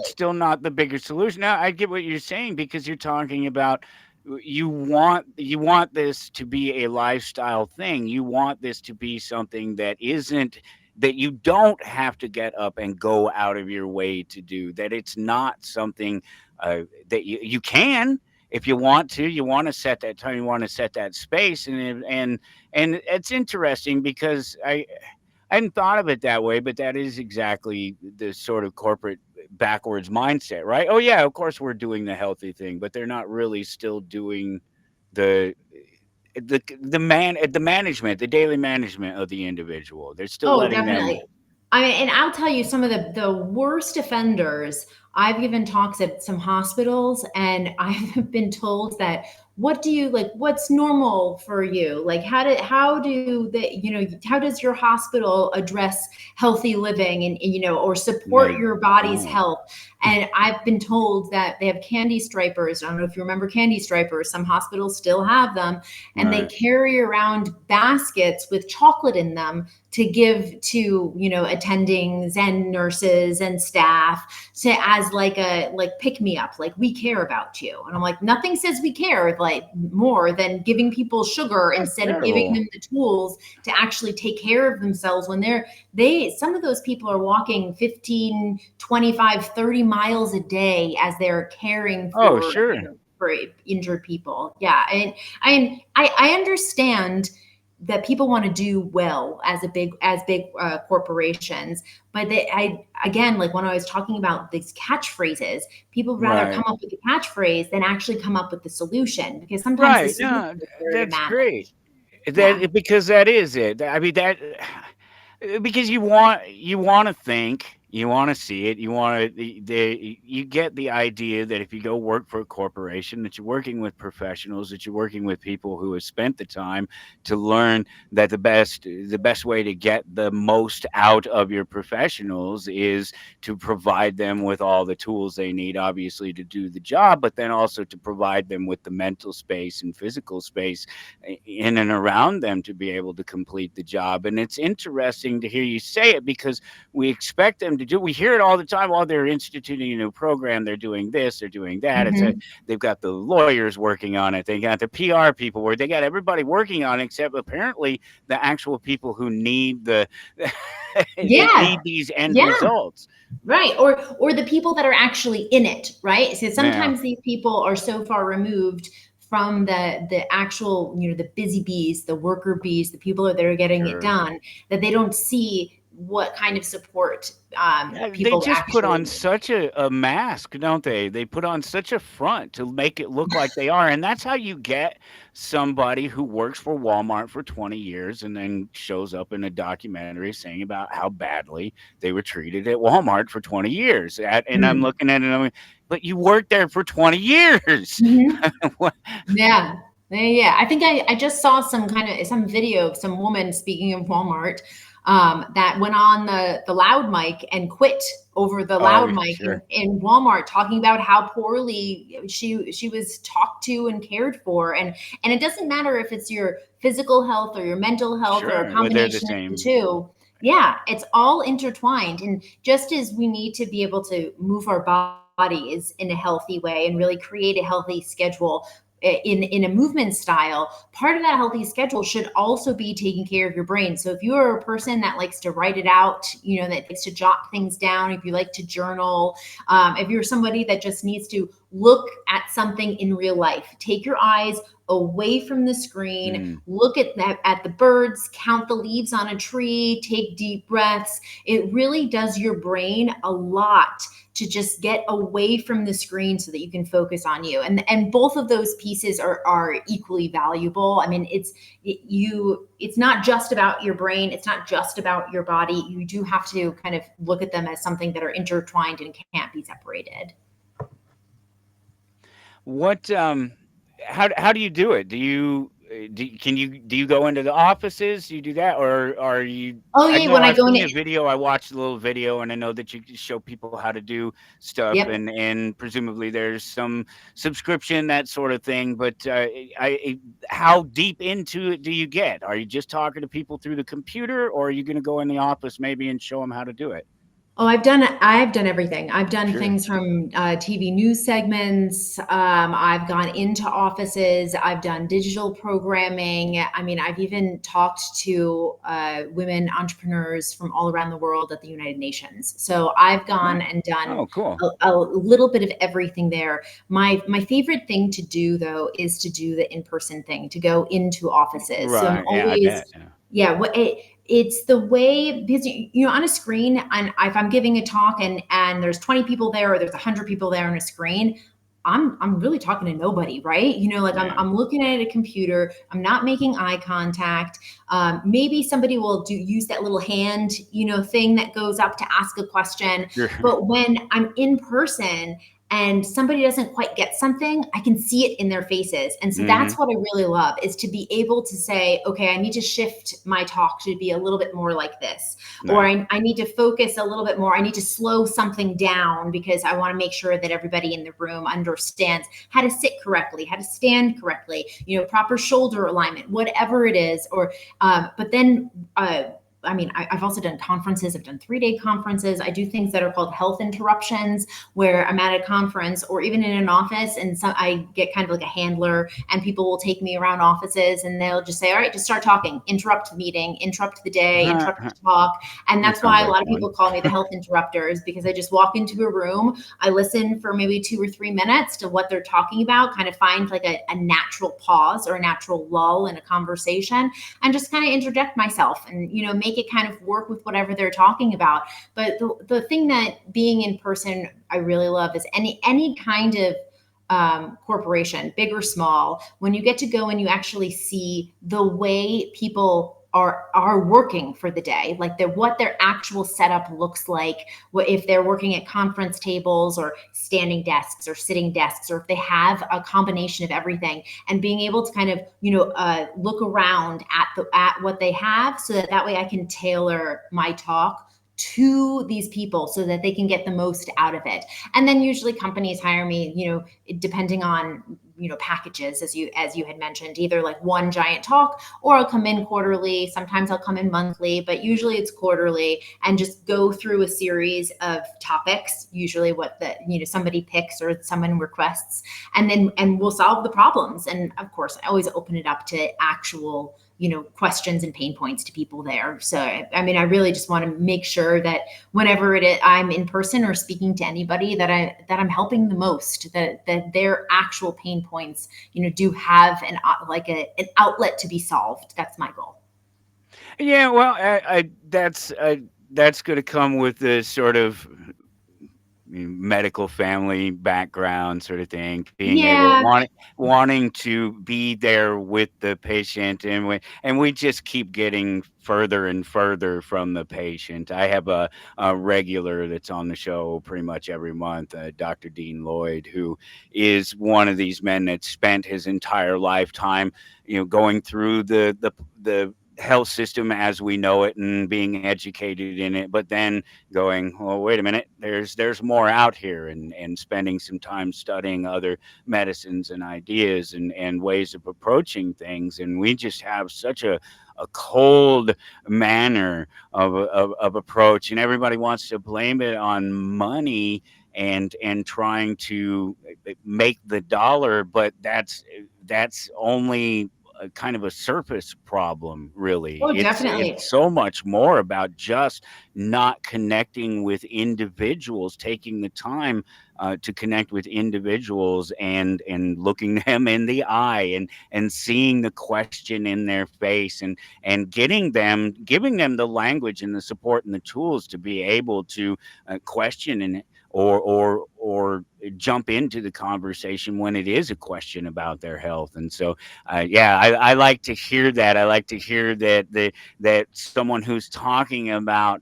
still not the bigger solution. Now, I get what you're saying, because you're talking about, you want this to be a lifestyle thing. You want this to be something that you don't have to get up and go out of your way to do, that it's not something that you can. If you want to set that time, you want to set that space, and it's interesting because I hadn't thought of it that way, but that is exactly the sort of corporate backwards mindset, right? Oh yeah, of course we're doing the healthy thing, but they're not really still doing the management, the daily management of the individual. They're still letting definitely. them. I mean, and I'll tell you, some of the worst offenders, I've given talks at some hospitals, and I've been told that, what's normal for you? Like, how does your hospital address healthy living and or support your body's health? And I've been told that they have candy stripers. I don't know if you remember candy stripers. Some hospitals still have them, and they carry around baskets with chocolate in them to give to, attendings and nurses and staff as as like pick me up, like we care about you. And I'm like, nothing says we care like more than giving people sugar instead of giving them the tools to actually take care of themselves when some of those people are walking 15, 25, 30 miles a day as they're caring for, for injured people. Yeah. And I understand that people want to do well as big corporations, but again, like when I was talking about these catchphrases, people rather come up with the catchphrase than actually come up with the solution, because sometimes the solution is very that's great. Because that is it. I mean, because you want to think, you want to see it, you get the idea that if you go work for a corporation, that you're working with professionals, that you're working with people who have spent the time to learn that the best way to get the most out of your professionals is to provide them with all the tools they need, obviously, to do the job, but then also to provide them with the mental space and physical space in and around them to be able to complete the job. And it's interesting to hear you say it, because we expect them to do, we hear it all the time while they're instituting a new program, they're doing this, they're doing that. They've got the lawyers working on it, they got the PR people, where they got everybody working on it, except apparently the actual people who need need these end results. Right. Or the people that are actually in it, right? So sometimes these people are so far removed from the actual, the busy bees, the worker bees, the people that are getting it done, that they don't see what kind of support people they just put on such a mask, don't they? They put on such a front to make it look like they are. And that's how you get somebody who works for Walmart for 20 years and then shows up in a documentary saying about how badly they were treated at Walmart for 20 years. And I'm looking at it and I'm like, but you worked there for 20 years. Yeah. I think I just saw some video of some woman, speaking of Walmart, that went on the loud mic and quit over the loud mic in Walmart, talking about how poorly she was talked to and cared for. And it doesn't matter if it's your physical health or your mental health or a combination of the two. Yeah, it's all intertwined. And just as we need to be able to move our bodies in a healthy way and really create a healthy schedule in a movement style, part of that healthy schedule should also be taking care of your brain. So if you are a person that likes to write it out, that likes to jot things down, if you like to journal, if you're somebody that just needs to look at something in real life, take your eyes away from the screen, look at the birds, count the leaves on a tree, take deep breaths. It really does your brain a lot to just get away from the screen so that you can focus on you. And both of those pieces are equally valuable. I mean, it's not just about your brain. It's not just about your body. You do have to kind of look at them as something that are intertwined and can't be separated. What, how do you do it? Do you go into the offices? Do you do that, or are you? When I go into a video, I watched a little video, and I know that you show people how to do stuff, and presumably there's some subscription, that sort of thing. But how deep into it do you get? Are you just talking to people through the computer, or are you going to go in the office maybe and show them how to do it? Oh, I've done everything. I've done things from TV news segments. I've gone into offices. I've done digital programming. I mean, I've even talked to women entrepreneurs from all around the world at the United Nations. So I've gone and done a little bit of everything there. My favorite thing to do, though, is to do the in-person thing, to go into offices. Right. So I'm always, it's the way, because on a screen, and if I'm giving a talk and there's 20 people there, or there's 100 people there on a screen, I'm really talking to nobody, right? I'm looking at a computer, I'm not making eye contact. Maybe somebody will use that little hand, thing that goes up to ask a question. But when I'm in person and somebody doesn't quite get something, I can see it in their faces. And so that's what I really love, is to be able to say, okay, I need to shift my talk to be a little bit more like this, or I need to focus a little bit more. I need to slow something down because I want to make sure that everybody in the room understands how to sit correctly, how to stand correctly, proper shoulder alignment, whatever it is. Or, but then I've also done conferences. I've done 3-day conferences. I do things that are called health interruptions, where I'm at a conference or even in an office, and I get kind of like a handler, and people will take me around offices, and they'll just say, all right, just start talking, interrupt the meeting, interrupt the day, interrupt the talk. And that's why a lot of people call me the health interrupters, because I just walk into a room, I listen for maybe 2 or 3 minutes to what they're talking about, kind of find like a natural pause or a natural lull in a conversation, and just kind of interject myself and, make it kind of work with whatever they're talking about. But the thing that being in person I really love is any kind of corporation, big or small, when you get to go and you actually see the way people are working for the day, like what their actual setup looks like, if they're working at conference tables or standing desks or sitting desks, or if they have a combination of everything, and being able to kind of look around at what they have, so that way I can tailor my talk to these people so that they can get the most out of it. And then usually companies hire me, depending on packages, as you had mentioned, either like one giant talk, or I'll come in quarterly. Sometimes I'll come in monthly, but usually it's quarterly, and just go through a series of topics, usually what somebody picks or someone requests, and we'll solve the problems. And of course, I always open it up to actual questions and pain points to people there. So, I really just want to make sure that whenever I'm in person or speaking to anybody, that I'm helping the most, that their actual pain points, do have an outlet to be solved. That's my goal. Yeah, well, that's going to come with the sort of medical family background sort of thing, being able wanting to be there with the patient, and we just keep getting further and further from the patient. I have a regular that's on the show pretty much every month, Dr. Dean Lloyd, who is one of these men that spent his entire lifetime, going through the health system as we know it and being educated in it, but then going, well, wait a minute, there's more out here, and spending some time studying other medicines and ideas and ways of approaching things. And we just have such a cold manner of approach, and everybody wants to blame it on money and trying to make the dollar, but that's only kind of a surface problem, really. Oh, definitely. It's so much more about just not connecting with individuals, taking the time to connect with individuals, and looking them in the eye, and seeing the question in their face, and giving them the language and the support and the tools to be able to question and or jump into the conversation when it is a question about their health. And so, I like to hear that. I like to hear that someone who's talking about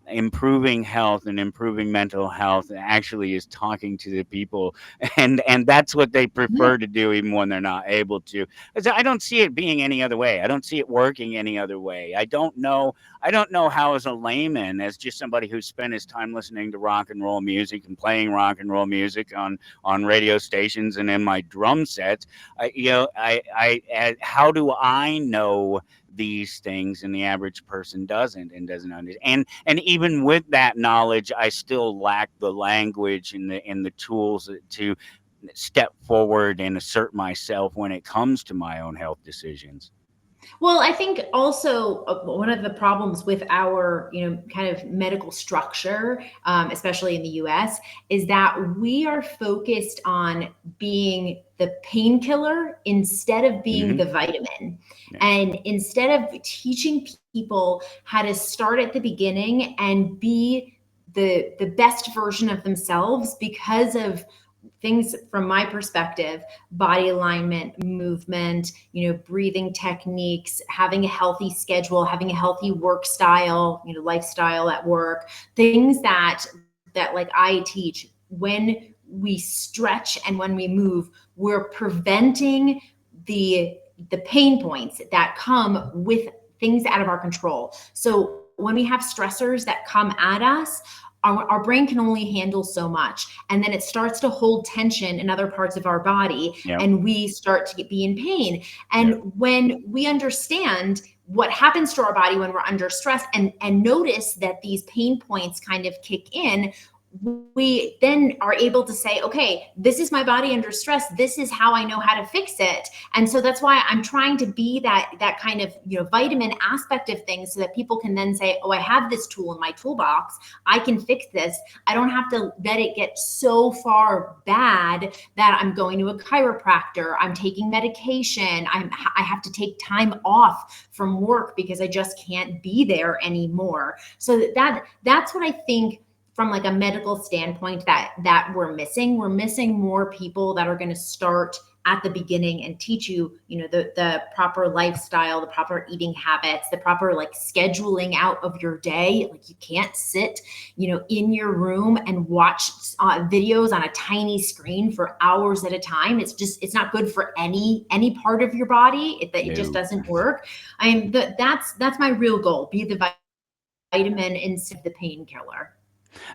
improving health and improving mental health actually is talking to the people, and that's what they prefer to do, even when they're not able to. 'Cause I don't see it being any other way. I don't see it working any other way. I don't know how, as a layman, as just somebody who's spent his time listening to rock and roll music and playing rock and roll music on radio stations and in my drum sets, how do I know these things, and the average person doesn't understand? And even with that knowledge, I still lack the language and the tools to step forward and assert myself when it comes to my own health decisions. Well, I think also one of the problems with our, kind of medical structure, especially in the US, is that we are focused on being the painkiller instead of being the vitamin. Yeah. And instead of teaching people how to start at the beginning and be the best version of themselves, because of things from my perspective, body alignment, movement, breathing techniques, having a healthy schedule, having a healthy work style, lifestyle at work, things that like I teach. When we stretch and when we move, we're preventing the pain points that come with things out of our control. So when we have stressors that come at us, our brain can only handle so much. And then it starts to hold tension in other parts of our body. Yep. And we start to be in pain. And when we understand what happens to our body when we're under stress, and notice that these pain points kind of kick in, we then are able to say, okay, this is my body under stress. This is how I know how to fix it. And so that's why I'm trying to be that kind of, vitamin aspect of things, so that people can then say, oh, I have this tool in my toolbox. I can fix this. I don't have to let it get so far bad that I'm going to a chiropractor, I'm taking medication, I have to take time off from work because I just can't be there anymore. So that's what I think, from like a medical standpoint, that we're missing more people that are going to start at the beginning and teach you, the proper lifestyle, the proper eating habits, the proper like scheduling out of your day. Like, you can't sit, in your room and watch videos on a tiny screen for hours at a time. It's not good for any part of your body. It just doesn't work. That's my real goal. Be the vitamin instead of the painkiller.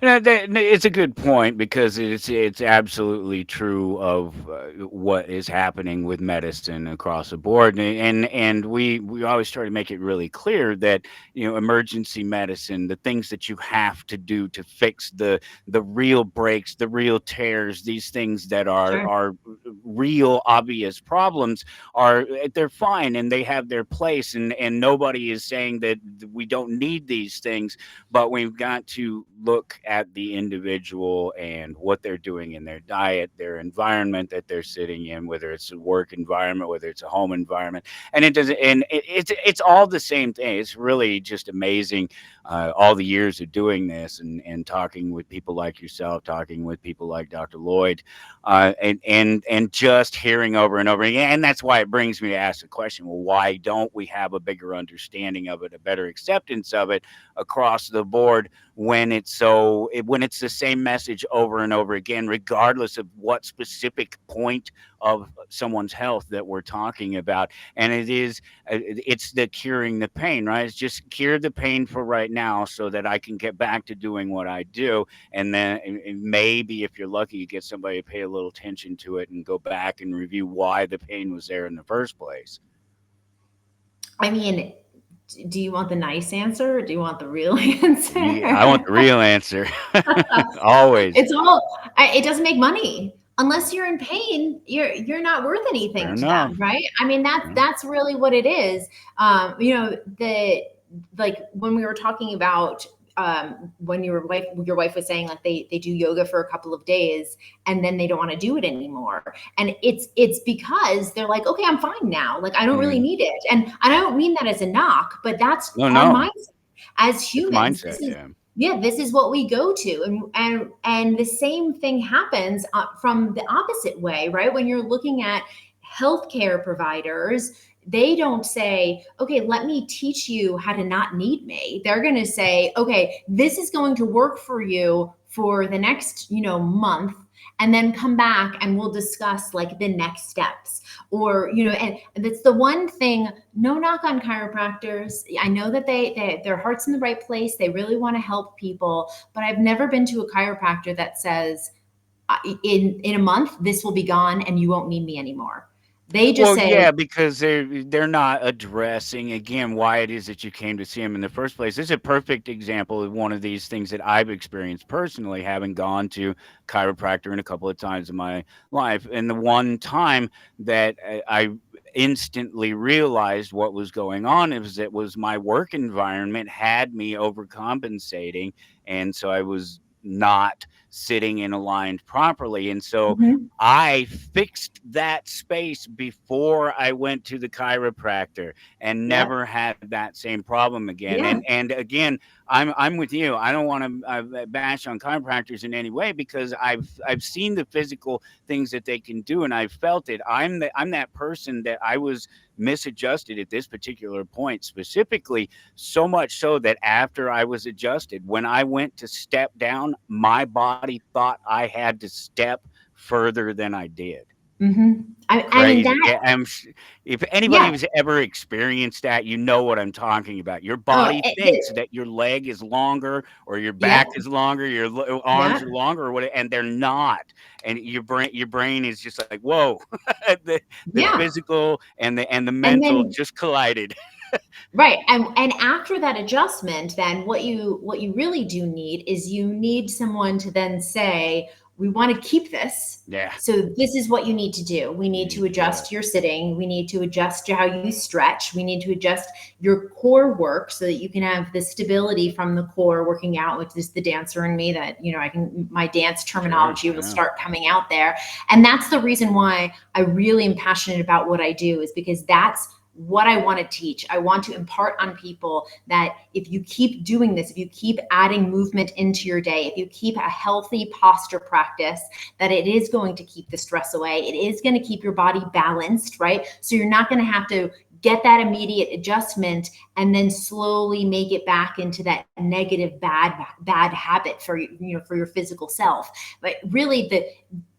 It's a good point, because it's absolutely true of what is happening with medicine across the board, and we always try to make it really clear that emergency medicine, the things that you have to do to fix the real breaks, the real tears, these things that are real obvious problems, they're fine and they have their place, and nobody is saying that we don't need these things, but we've got to look at the individual and what they're doing in their diet, their environment that they're sitting in, whether it's a work environment, whether it's a home environment, and it's all the same thing. It's really just amazing, all the years of doing this, and talking with people like yourself, talking with people like Dr. Lloyd, and just hearing over and over again. And that's why it brings me to ask the question: well, why don't we have a bigger understanding of it, a better acceptance of it across the board, when it's the same message over and over again, regardless of what specific point of someone's health that we're talking about? And it's the curing the pain, right? It's just cure the pain for right now, so that I can get back to doing what I do. And then maybe, if you're lucky, you get somebody to pay a little attention to it and go back and review why the pain was there in the first place. I mean, do you want the nice answer, or do you want the real answer? Yeah, I want the real answer. Always. It doesn't make money. Unless you're in pain, you're not worth anything Fair to enough. them, right? I mean, that's really what it is. Like when we were talking about, when your wife was saying, like, they do yoga for a couple of days and then they don't want to do it anymore. And it's because they're like, okay, I'm fine now. Like, I don't really need it. And I don't mean that as a knock, but that's our mindset as humans. This is what we go to. And the same thing happens from the opposite way, right? When you're looking at healthcare providers, they don't say, okay, let me teach you how to not need me. They're going to say, okay, this is going to work for you for the next, month, and then come back and we'll discuss like the next steps. Or, and that's the one thing, no knock on chiropractors. I know that their heart's in the right place. They really want to help people, but I've never been to a chiropractor that says, in a month, this will be gone and you won't need me anymore. They just say, yeah, because they're not addressing, again, why it is that you came to see them in the first place. This is a perfect example of one of these things that I've experienced personally, having gone to chiropractor in a couple of times in my life. And the one time that I instantly realized what was going on was my work environment had me overcompensating, and so I was not sitting and aligned properly. And so I fixed that space before I went to the chiropractor, and never had that same problem again. And again, I'm with you. I don't want to bash on chiropractors in any way, because I've seen the physical things that they can do, and I've felt it. I'm that person that I was misadjusted at this particular point, specifically, so much so that after I was adjusted, when I went to step down, my body thought I had to step further than I did. I mean Crazy. that. Yeah, if anybody Yeah. who's ever experienced that, you know what I'm talking about. Your Oh, body thinks that your leg is longer or your yeah. back is longer, your arms Yeah. are longer or what, and they're not. And your brain is just like, whoa, the Yeah. physical and the And mental then just collided. right. And after that adjustment, then what you really do need is you need someone to then say, we want to keep this. Yeah. So this is what you need to do. We need to Yeah. adjust your sitting. We need to adjust how you stretch. We need to adjust your core work so that you can have the stability from the core working out, which is the dancer in me that, my dance terminology will Yeah. start coming out there. And that's the reason why I really am passionate about what I do, is because that's what I want to teach. I want to impart on people that if you keep doing this, if you keep adding movement into your day, if you keep a healthy posture practice, that it is going to keep the stress away. It is going to keep your body balanced, right? So you're not going to have to get that immediate adjustment and then slowly make it back into that negative bad habit for for your physical self. But really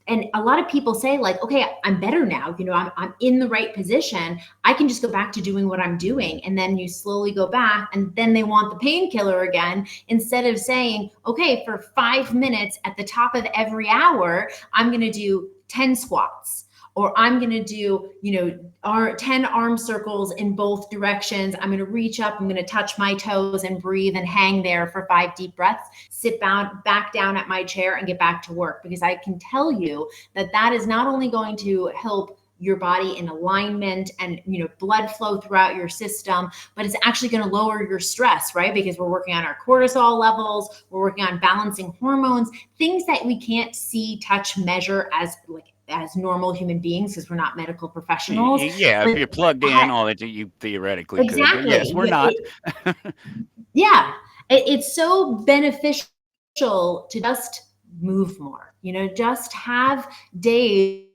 and a lot of people say like, okay, I'm better now. I'm in the right position. I can just go back to doing what I'm doing. And then you slowly go back and then they want the painkiller again, instead of saying, okay, for 5 minutes at the top of every hour, I'm going to do 10 squats, or I'm going to do, 10 arm circles in both directions. I'm going to reach up, I'm going to touch my toes and breathe and hang there for 5 deep breaths, sit back down at my chair and get back to work. Because I can tell you that is not only going to help your body in alignment and blood flow throughout your system, but it's actually going to lower your stress, right? Because we're working on our cortisol levels, we're working on balancing hormones, things that we can't see, touch, measure as normal human beings, because we're not medical professionals. Yeah, if But you're plugged in, all that you theoretically could, but yes, exactly. we're not. Yeah, it's so beneficial to just move more, just have days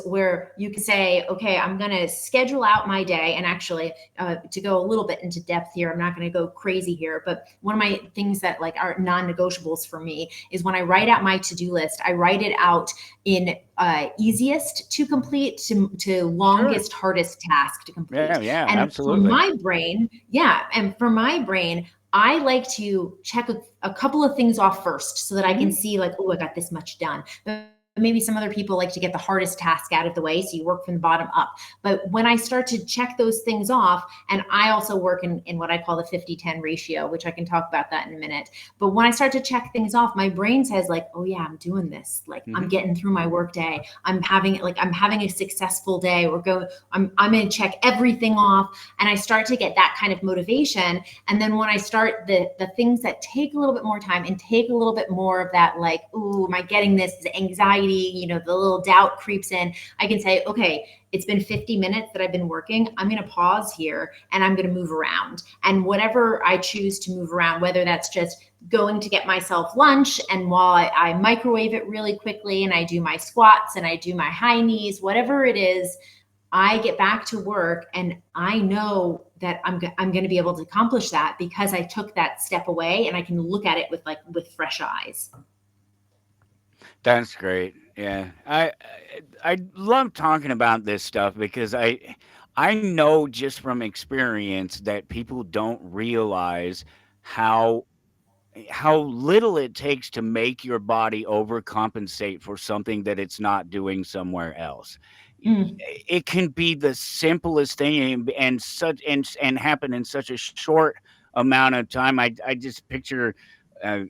where you can say, okay, I'm going to schedule out my day. And actually, to go a little bit into depth here, I'm not going to go crazy here, but one of my things that are non-negotiables for me is when I write out my to-do list, I write it out in easiest to complete to longest, hardest task to complete. Yeah, And absolutely. for my brain, I like to check a couple of things off first so that I can see like, oh, I got this much done. But maybe some other people like to get the hardest task out of the way, so you work from the bottom up. But when I start to check those things off, and I also work in what I call the 50-10 ratio, which I can talk about that in a minute. But when I start to check things off, my brain says like, oh yeah, I'm doing this. Like I'm getting through my work day. I'm having a successful day. I'm going to check everything off. And I start to get that kind of motivation. And then when I start the things that take a little bit more time and take a little bit more of that, like, ooh, am I getting this anxiety, the little doubt creeps in, I can say, okay, it's been 50 minutes that I've been working. I'm going to pause here and I'm going to move around. And whatever I choose to move around, whether that's just going to get myself lunch, and while I microwave it really quickly and I do my squats and I do my high knees, whatever it is, I get back to work and I know that I'm going to be able to accomplish that because I took that step away and I can look at it with fresh eyes. That's great. Yeah, I love talking about this stuff because I know just from experience that people don't realize how little it takes to make your body overcompensate for something that it's not doing somewhere else. It can be the simplest thing and happen in such a short amount of time. I just picture uh,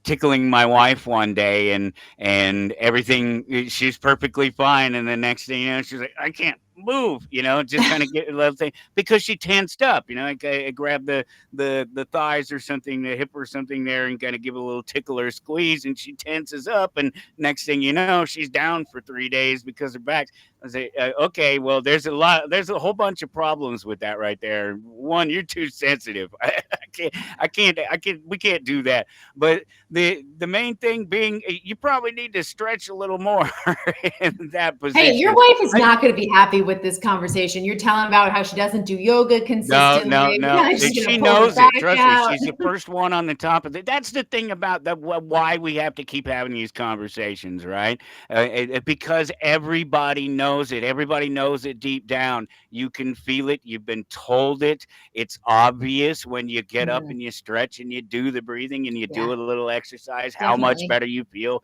tickling my wife one day and everything, she's perfectly fine, and the next thing you know, she's like, I can't move, just kind of get a little thing because she tensed up, I grab the thighs or something, the hip or something there, and kind of give a little tickle or squeeze, and she tenses up, and next thing you know, she's down for 3 days because her back. I say, okay, well, there's a whole bunch of problems with that right there. One, you're too sensitive. We can't do that. But the main thing being, you probably need to stretch a little more in that position. Hey, your wife is not going to be happy with this conversation. You're telling about how she doesn't do yoga consistently. No. She's gonna She pull her knows it. back Trust out. me. She's the first one on the top of it. That's the thing about why we have to keep having these conversations, right? Because everybody knows it. Everybody knows it deep down. You can feel it. You've been told it. It's obvious when you get up and you stretch and you do the breathing and you do a little exercise, how much Definitely. better you feel.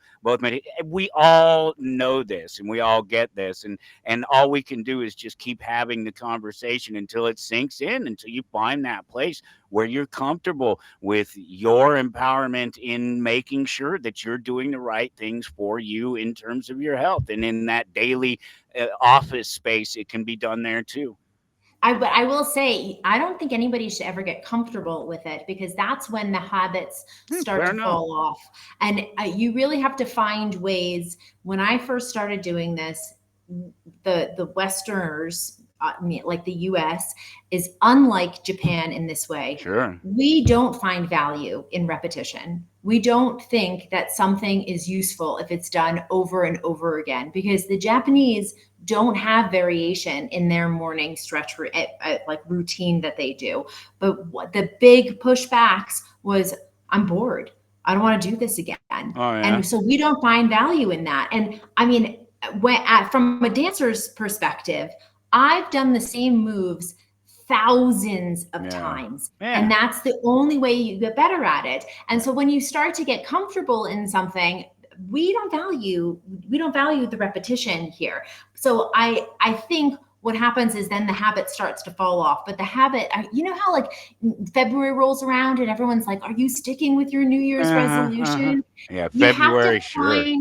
We all know this and we all get this. And all we can do is just keep having the conversation until it sinks in, until you find that place where you're comfortable with your empowerment in making sure that you're doing the right things for you in terms of your health. And in that daily office space, it can be done there too. But I will say, I don't think anybody should ever get comfortable with it, because that's when the habits start fair to enough. fall off. And you really have to find ways. When I first started doing this, the Westerners, like the US, is unlike Japan in this way. Sure. We don't find value in repetition. We don't think that something is useful if it's done over and over again, because the Japanese don't have variation in their morning stretch like routine that they do. But what the big pushbacks was, I'm bored. I don't want to do this again. Oh, yeah. And so we don't find value in that. And I mean, from a dancer's perspective, I've done the same moves thousands of times. And that's the only way you get better at it. And so when you start to get comfortable in something, we don't value the repetition here. So I think what happens is then the habit starts to fall off. But the habit, you know how like February rolls around and everyone's like, are you sticking with your New Year's resolution? Yeah, You have to February, sure.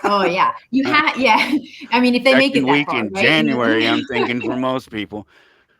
Oh yeah, you have. Yeah, I mean, if they make it Second that week far, in right? January, I'm thinking for most people.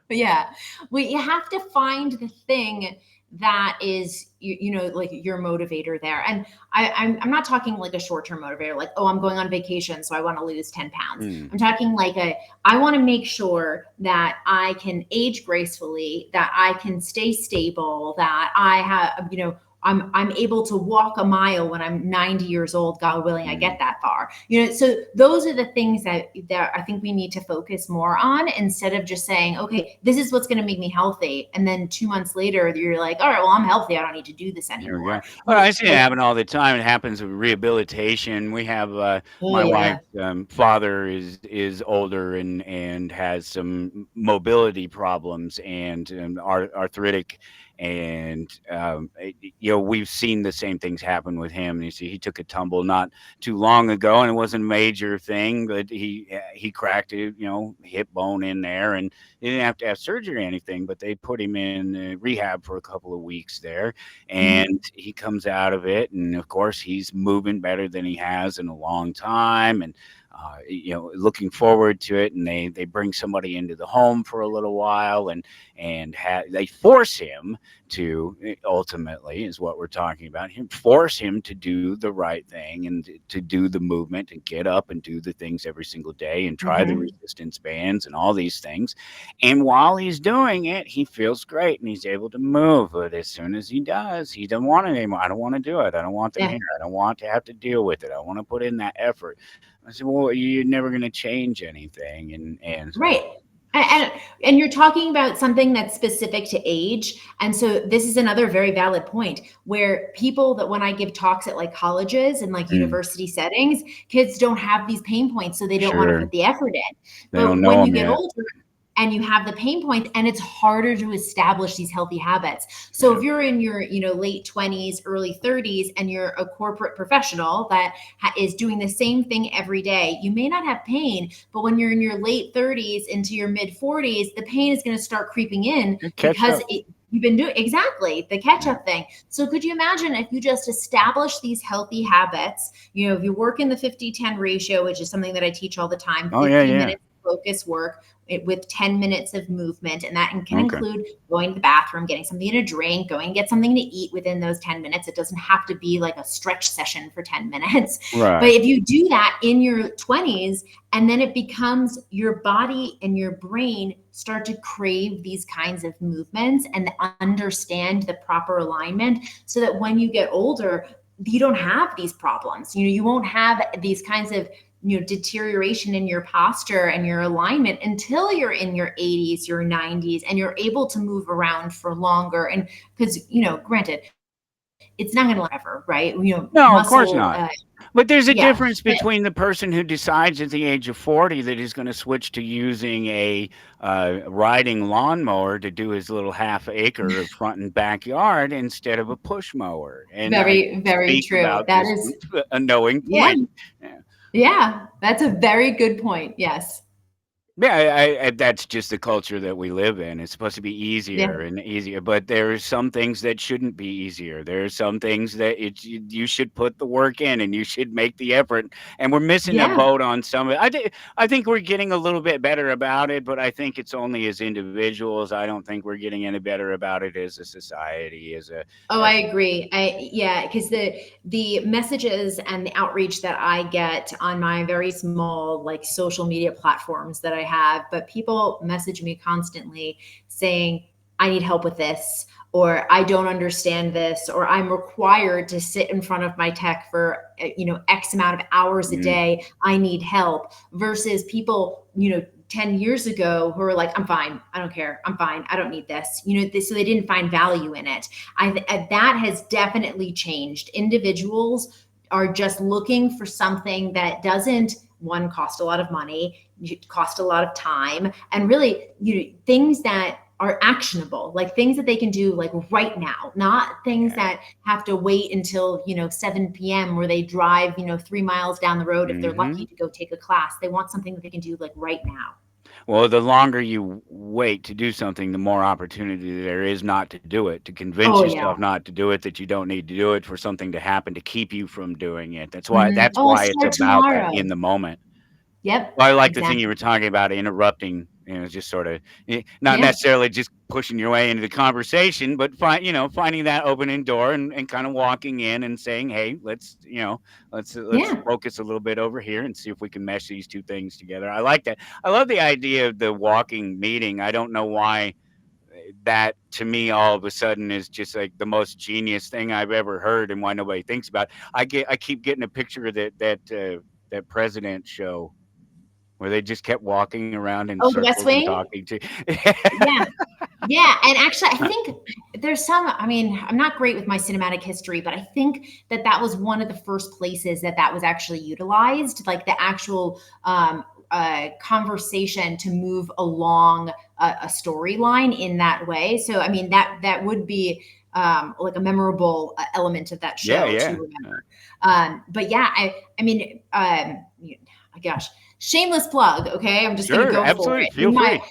Yeah, well, you have to find the thing that is, you know, like your motivator there. And I'm not talking like a short-term motivator, like, oh, I'm going on vacation, so I want to lose 10 pounds. I'm talking like I want to make sure that I can age gracefully, that I can stay stable, that I have, you know, I'm able to walk a mile when I'm 90 years old, God willing, I get that far. You know, so those are the things that I think we need to focus more on, instead of just saying, okay, this is what's going to make me healthy. And then 2 months later, you're like, all right, well, I'm healthy. I don't need to do this anymore. Well, I see it happen all the time. It happens with rehabilitation. We have my wife's father is older and has some mobility problems and arthritic. And, you know, we've seen the same things happen with him. You see, he took a tumble not too long ago, and it wasn't a major thing, but he cracked a, you know, hip bone in there, and he didn't have to have surgery or anything, but they put him in rehab for a couple of weeks there, and he comes out of it. And of course, he's moving better than he has in a long time. And, you know, looking forward to it. And they bring somebody into the home for a little while, and they force him to, ultimately is what we're talking about, force him to do the right thing and to do the movement and get up and do the things every single day and try the resistance bands and all these things. And while he's doing it, he feels great and he's able to move. But as soon as he does, he doesn't want it anymore. I don't want to do it. I don't want them here. I don't want to have to deal with it. I want to put in that effort. I said, well, you're never going to change anything. And right. And you're talking about something that's specific to age. And so this is another very valid point, where people that, when I give talks at like colleges and like university settings, kids don't have these pain points, so they don't want to put the effort in. But when you get older and you have the pain points, and it's harder to establish these healthy habits. So if you're in your, you know, late 20s, early 30s, and you're a corporate professional that is doing the same thing every day, you may not have pain, but when you're in your late 30s into your mid 40s, the pain is going to start creeping in because you've been doing exactly the catch-up thing. So could you imagine if you just establish these healthy habits? You know, if you work in the 50-10 ratio, which is something that I teach all the time, 50 minutes focus work with 10 minutes of movement. And that can include going to the bathroom, getting something to drink, going and get something to eat within those 10 minutes. It doesn't have to be like a stretch session for 10 minutes. Right. But if you do that in your 20s, and then it becomes your body and your brain start to crave these kinds of movements and understand the proper alignment, so that when you get older, you don't have these problems. You know, you won't have these kinds of deterioration in your posture and your alignment until you're in your 80s, your 90s, and you're able to move around for longer. And because, granted, it's not going to last forever, right? No, of course not. But there's a yeah. difference between the person who decides at the age of 40 that he's going to switch to using a riding lawnmower to do his little half acre of front and backyard instead of a push mower. And Very, I very speak true. about That this is, with a knowing yeah. point. Yeah, that's a very good point. Yes. Yeah, I that's just the culture that we live in. It's supposed to be Yeah. easier and easier, but there are some things that shouldn't be easier. There are some things that you should put the work in and you should make the effort. And we're missing a Yeah. boat on some of it. I think we're getting a little bit better about it, but I think it's only as individuals. I don't think we're getting any better about it as a society, Oh, I agree. Because the messages and the outreach that I get on my very small like social media platforms that I have, but people message me constantly saying, I need help with this, or I don't understand this, or I'm required to sit in front of my tech for X amount of hours a day. I need help, versus people 10 years ago who are like, I'm fine. I don't care. I'm fine. I don't need this. So they didn't find value in it. That has definitely changed. Individuals are just looking for something that doesn't, one, cost a lot of money, cost a lot of time, and really, things that are actionable, like things that they can do like right now, not things that have to wait until 7 p.m. where they drive 3 miles down the road if they're lucky to go take a class. They want something that they can do like right now. Well, the longer you wait to do something, the more opportunity there is not to do it, to convince yourself not to do it, that you don't need to do it, for something to happen to keep you from doing it. That's why I'll it's start about that tomorrow. in the moment. Yep. Well, I like the thing Exactly. you were talking about, interrupting, just sort of not Yeah. necessarily just pushing your way into the conversation, but finding that opening door and kind of walking in and saying, hey, let's Yeah. focus a little bit over here and see if we can mesh these two things together. I like that. I love the idea of the walking meeting. I don't know why that, to me, all of a sudden is just like the most genius thing I've ever heard, and why nobody thinks about it. I keep getting a picture of that President show where they just kept walking around in Oh, the West circles and Wing? talking to. Yeah. Yeah. And actually, I think there's I'm not great with my cinematic history, but I think that was one of the first places that was actually utilized, like the actual conversation to move along a storyline in that way. So, I mean, that would be like a memorable element of that show Yeah. to remember. But yeah, I mean, gosh, shameless plug. Okay. I'm just going to Sure, go for absolutely. it. Feel free.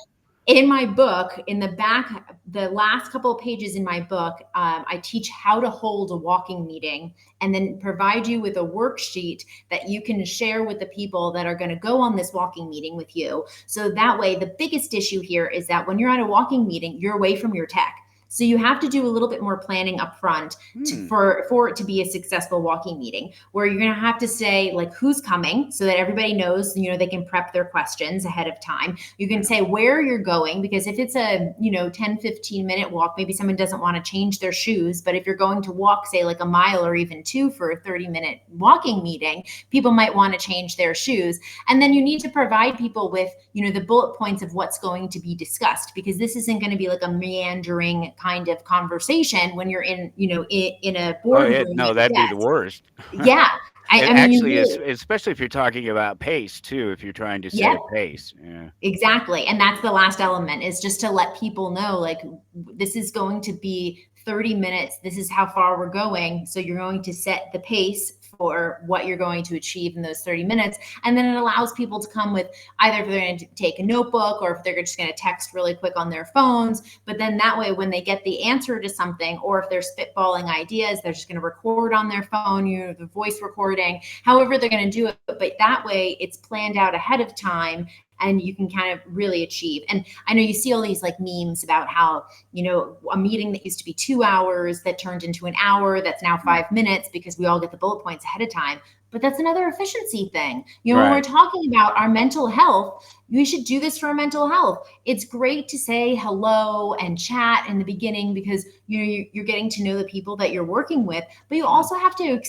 In my book, in the back, the last couple of pages in my book, I teach how to hold a walking meeting and then provide you with a worksheet that you can share with the people that are going to go on this walking meeting with you. So that way, the biggest issue here is that when you're at a walking meeting, you're away from your tech. So you have to do a little bit more planning up front for it to be a successful walking meeting, where you're going to have to say like who's coming so that everybody knows, they can prep their questions ahead of time. You can say where you're going, because if it's a, 10, 15 minute walk, maybe someone doesn't want to change their shoes. But if you're going to walk, say like a mile or even 2 for a 30-minute walking meeting, people might want to change their shoes. And then you need to provide people with, the bullet points of what's going to be discussed, because this isn't going to be like a meandering kind of conversation when you're in a boardroom. No, that'd be the worst. Yeah. I mean, actually, especially if you're talking about pace too, if you're trying to set a pace. Yeah. Exactly. And that's the last element, is just to let people know, like, this is going to be 30 minutes. This is how far we're going. So you're going to set the pace for what you're going to achieve in those 30 minutes. And then it allows people to come with either if they're going to take a notebook or if they're just going to text really quick on their phones. But then that way, when they get the answer to something, or if they're spitballing ideas, they're just going to record on their phone, the voice recording, however they're going to do it. But that way it's planned out ahead of time, and you can kind of really achieve. And I know you see all these like memes about how, a meeting that used to be 2 hours that turned into an hour, that's now 5 minutes, because we all get the bullet points ahead of time. but that's another efficiency thing. You know, when Right. we're talking about our mental health, we should do this for our mental health. It's great to say hello and chat in the beginning because you're getting to know the people that you're working with, but you also have to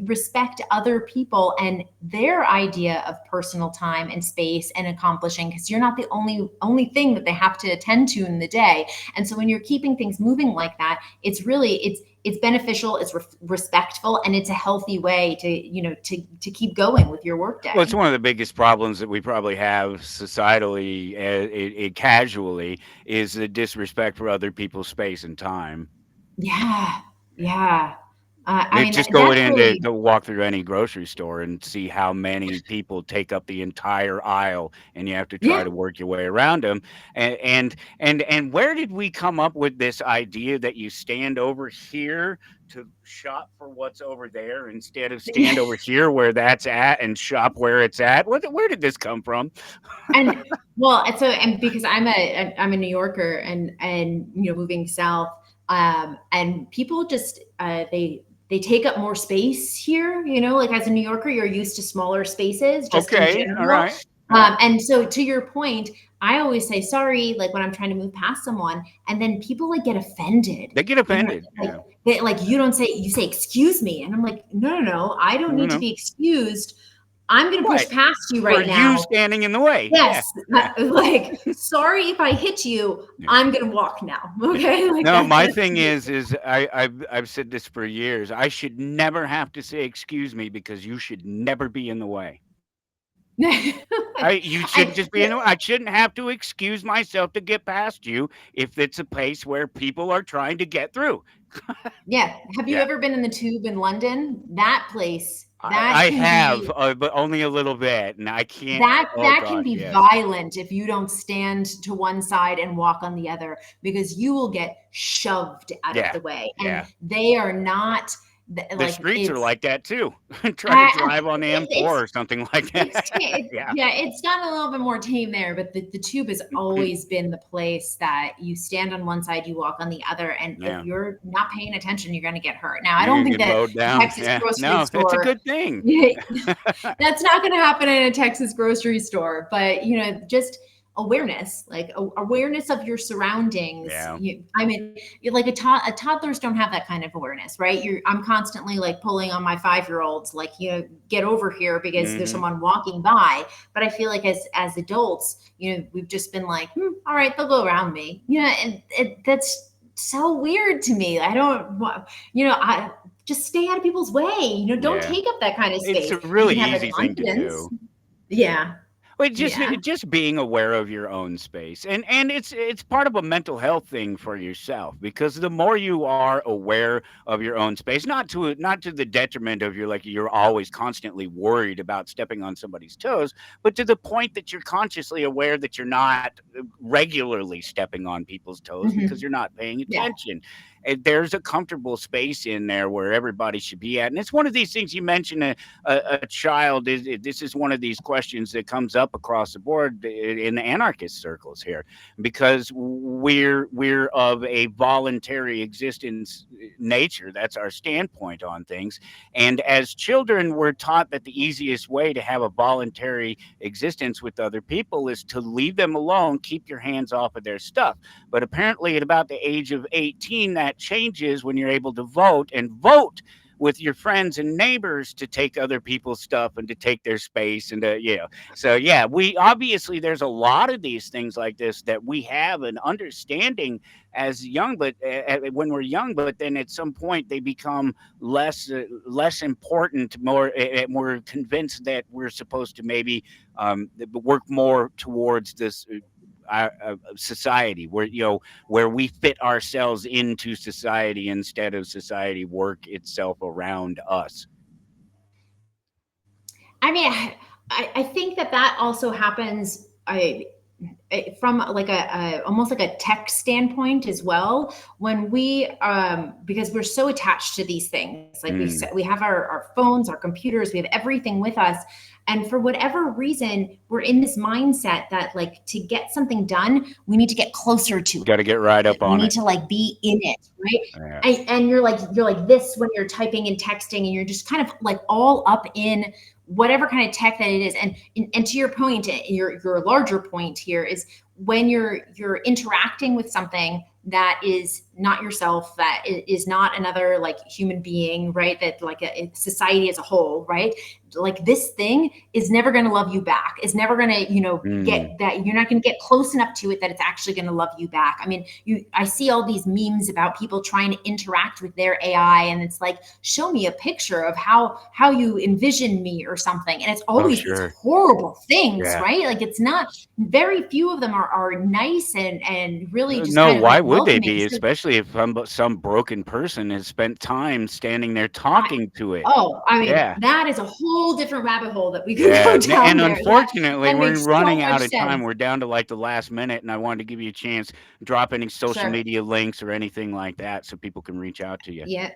respect other people and their idea of personal time and space and accomplishing, because you're not the only thing that they have to attend to in the day. And so when you're keeping things moving like that, it's beneficial, it's respectful, and it's a healthy way to keep going with your workday. Well, it's one of the biggest problems that we probably have societally, casually, is the disrespect for other people's space and time. Yeah, yeah. I mean, Just that's going in really, to walk through any grocery store and see how many people take up the entire aisle, and you have to try yeah. to work your way around them. And where did we come up with this idea that you stand over here to shop for what's over there instead of stand over here where that's at and shop where it's at? Where did this come from? And well, and because I'm a New Yorker and moving south, and people just they take up more space here. Like as a New Yorker, you're used to smaller spaces just in Okay, all general. right. Yeah. And so to your point, I always say sorry, like when I'm trying to move past someone, and then people like get offended. They get offended. Like you say excuse me, and I'm like, no, I don't need to No. be excused. I'm going to push Right. past you right For now. you standing in the way. Yes. Yeah. Like, sorry if I hit you. Yeah. I'm going to walk now. Okay. Like, No, my thing is I've said this for years. I should never have to say excuse me because you should never be in the way. You shouldn't just be in the way. I shouldn't have to excuse myself to get past you if it's a place where people are trying to get through. Yeah. Have you Yeah. ever been in the Tube in London? That place. I can have, be, but only a little bit, and I can't. that Oh that can God, be yes. violent if you don't stand to one side and walk on the other, because you will get shoved out Yeah. of the way. And Yeah. they are not The streets are it's- like that too. Try to I- drive on the it's- M4 or something like that. Yeah. Yeah, it's gotten a little bit more tame there, but the Tube has always been the place that you stand on one side, you walk on the other, and Yeah. if you're not paying attention, you're going to get hurt. Now, I You're don't gonna think get that mowed down. Texas Yeah. grocery No, store. it's a good thing. That's not going to happen in a Texas grocery store, but just awareness, like awareness of your surroundings. Yeah. Like toddlers don't have that kind of awareness, right? I'm constantly like pulling on my 5-year-olds, like, get over here because there's Mhm. someone walking by. But I feel like as adults, we've just been like, all right, they'll go around me. And that's so weird to me. I don't want, I just stay out of people's way. Don't Yeah. take up that kind of space. It's a really You can have easy thing to abundance. do. Yeah. Well, just Yeah. just being aware of your own space, and it's part of a mental health thing for yourself, because the more you are aware of your own space, not to the detriment of you're always constantly worried about stepping on somebody's toes, but to the point that you're consciously aware that you're not regularly stepping on people's toes because you're not paying Yeah. attention. And there's a comfortable space in there where everybody should be at, and it's one of these things. You mentioned a child. This is one of these questions that comes up across the board in the anarchist circles here, because we're of a voluntary existence nature. That's our standpoint on things. And as children, we're taught that the easiest way to have a voluntary existence with other people is to leave them alone, keep your hands off of their stuff. But apparently at about the age of 18, that changes when you're able to vote with your friends and neighbors to take other people's stuff and to take their space and so yeah, we there's a lot of these things like this that we have an understanding as young, but when we're young, but then at some point they become less important. We're convinced that we're supposed to maybe work more towards this society where we fit ourselves into society instead of society work itself around us. I mean, I think that also happens from like almost like a tech standpoint as well, when we because we're so attached to these things, like we have our phones, our computers, we have everything with us, And for whatever reason, we're in this mindset that like to get something done, we need to get closer to Got to get right up it. We on need it. to like be in it, right? Yeah. And you're like this when you're typing and texting, and you're just kind of like all up in whatever kind of tech that it is. And to your point, your larger point here is when you're interacting with something that is not yourself, that is not another like human being, right? That like a society as a whole, right? Like this thing is never going to love you back. It's never going to, get that. You're not going to get close enough to it that it's actually going to love you back. I mean, I see all these memes about people trying to interact with their AI, and it's like, show me a picture of how you envision me or something. And it's always these horrible things, right? Like it's not, very few of them are nice and really just no, kind of why like would they welcoming. be? Especially if some broken person has spent time standing there talking to it. Oh, I mean, that is a whole different rabbit hole that we could go down and there. Unfortunately, that we're makes running so out much of time. sense. We're down to like the last minute, and I wanted to give you a chance, drop any social media links or anything like that so people can reach out to you. Yeah.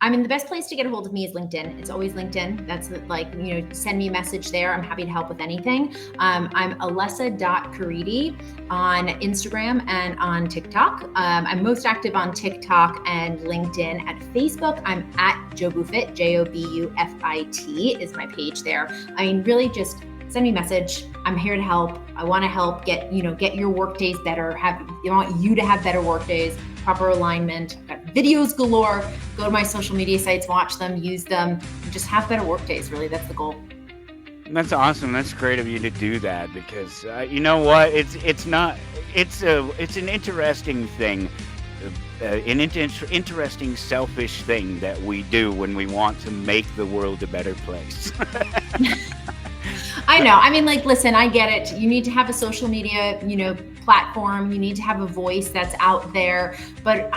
I mean, the best place to get a hold of me is LinkedIn. It's always LinkedIn. That's like, send me a message there. I'm happy to help with anything. I'm Alessa.Carini on Instagram and on TikTok. I'm most active on TikTok and LinkedIn. At Facebook, I'm at JoBuffet, JoBuffit is my page there. I mean, really just send me a message. I'm here to help. I want to help get your work days better. I want you to have better work days, proper alignment. I've got videos galore. Go to my social media sites, watch them, use them, just have better work days. Really, that's the goal. That's awesome. That's great of you to do that, because you know what? It's an interesting thing. An interesting selfish thing that we do when we want to make the world a better place. I know. I mean, like, listen, I get it. You need to have a social media, platform. You need to have a voice that's out there. But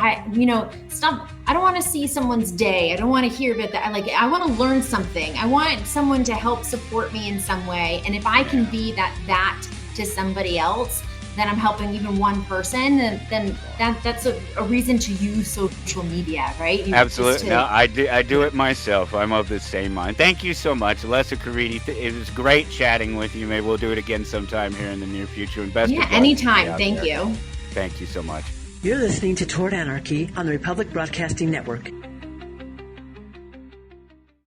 stop. I don't want to see someone's day. I don't want to hear about that. I want to learn something. I want someone to help support me in some way. And if I can be that to somebody else, then I'm helping even one person, then that's a reason to use social media, right? Absolutely. No, I do it myself. I'm of the same mind. Thank you so much, Alessa Carini. It was great chatting with you. Maybe we'll do it again sometime here in the near future. And best of luck. Anytime. Thank you. Thank you so much. You're listening to Toward Anarchy on the Republic Broadcasting Network.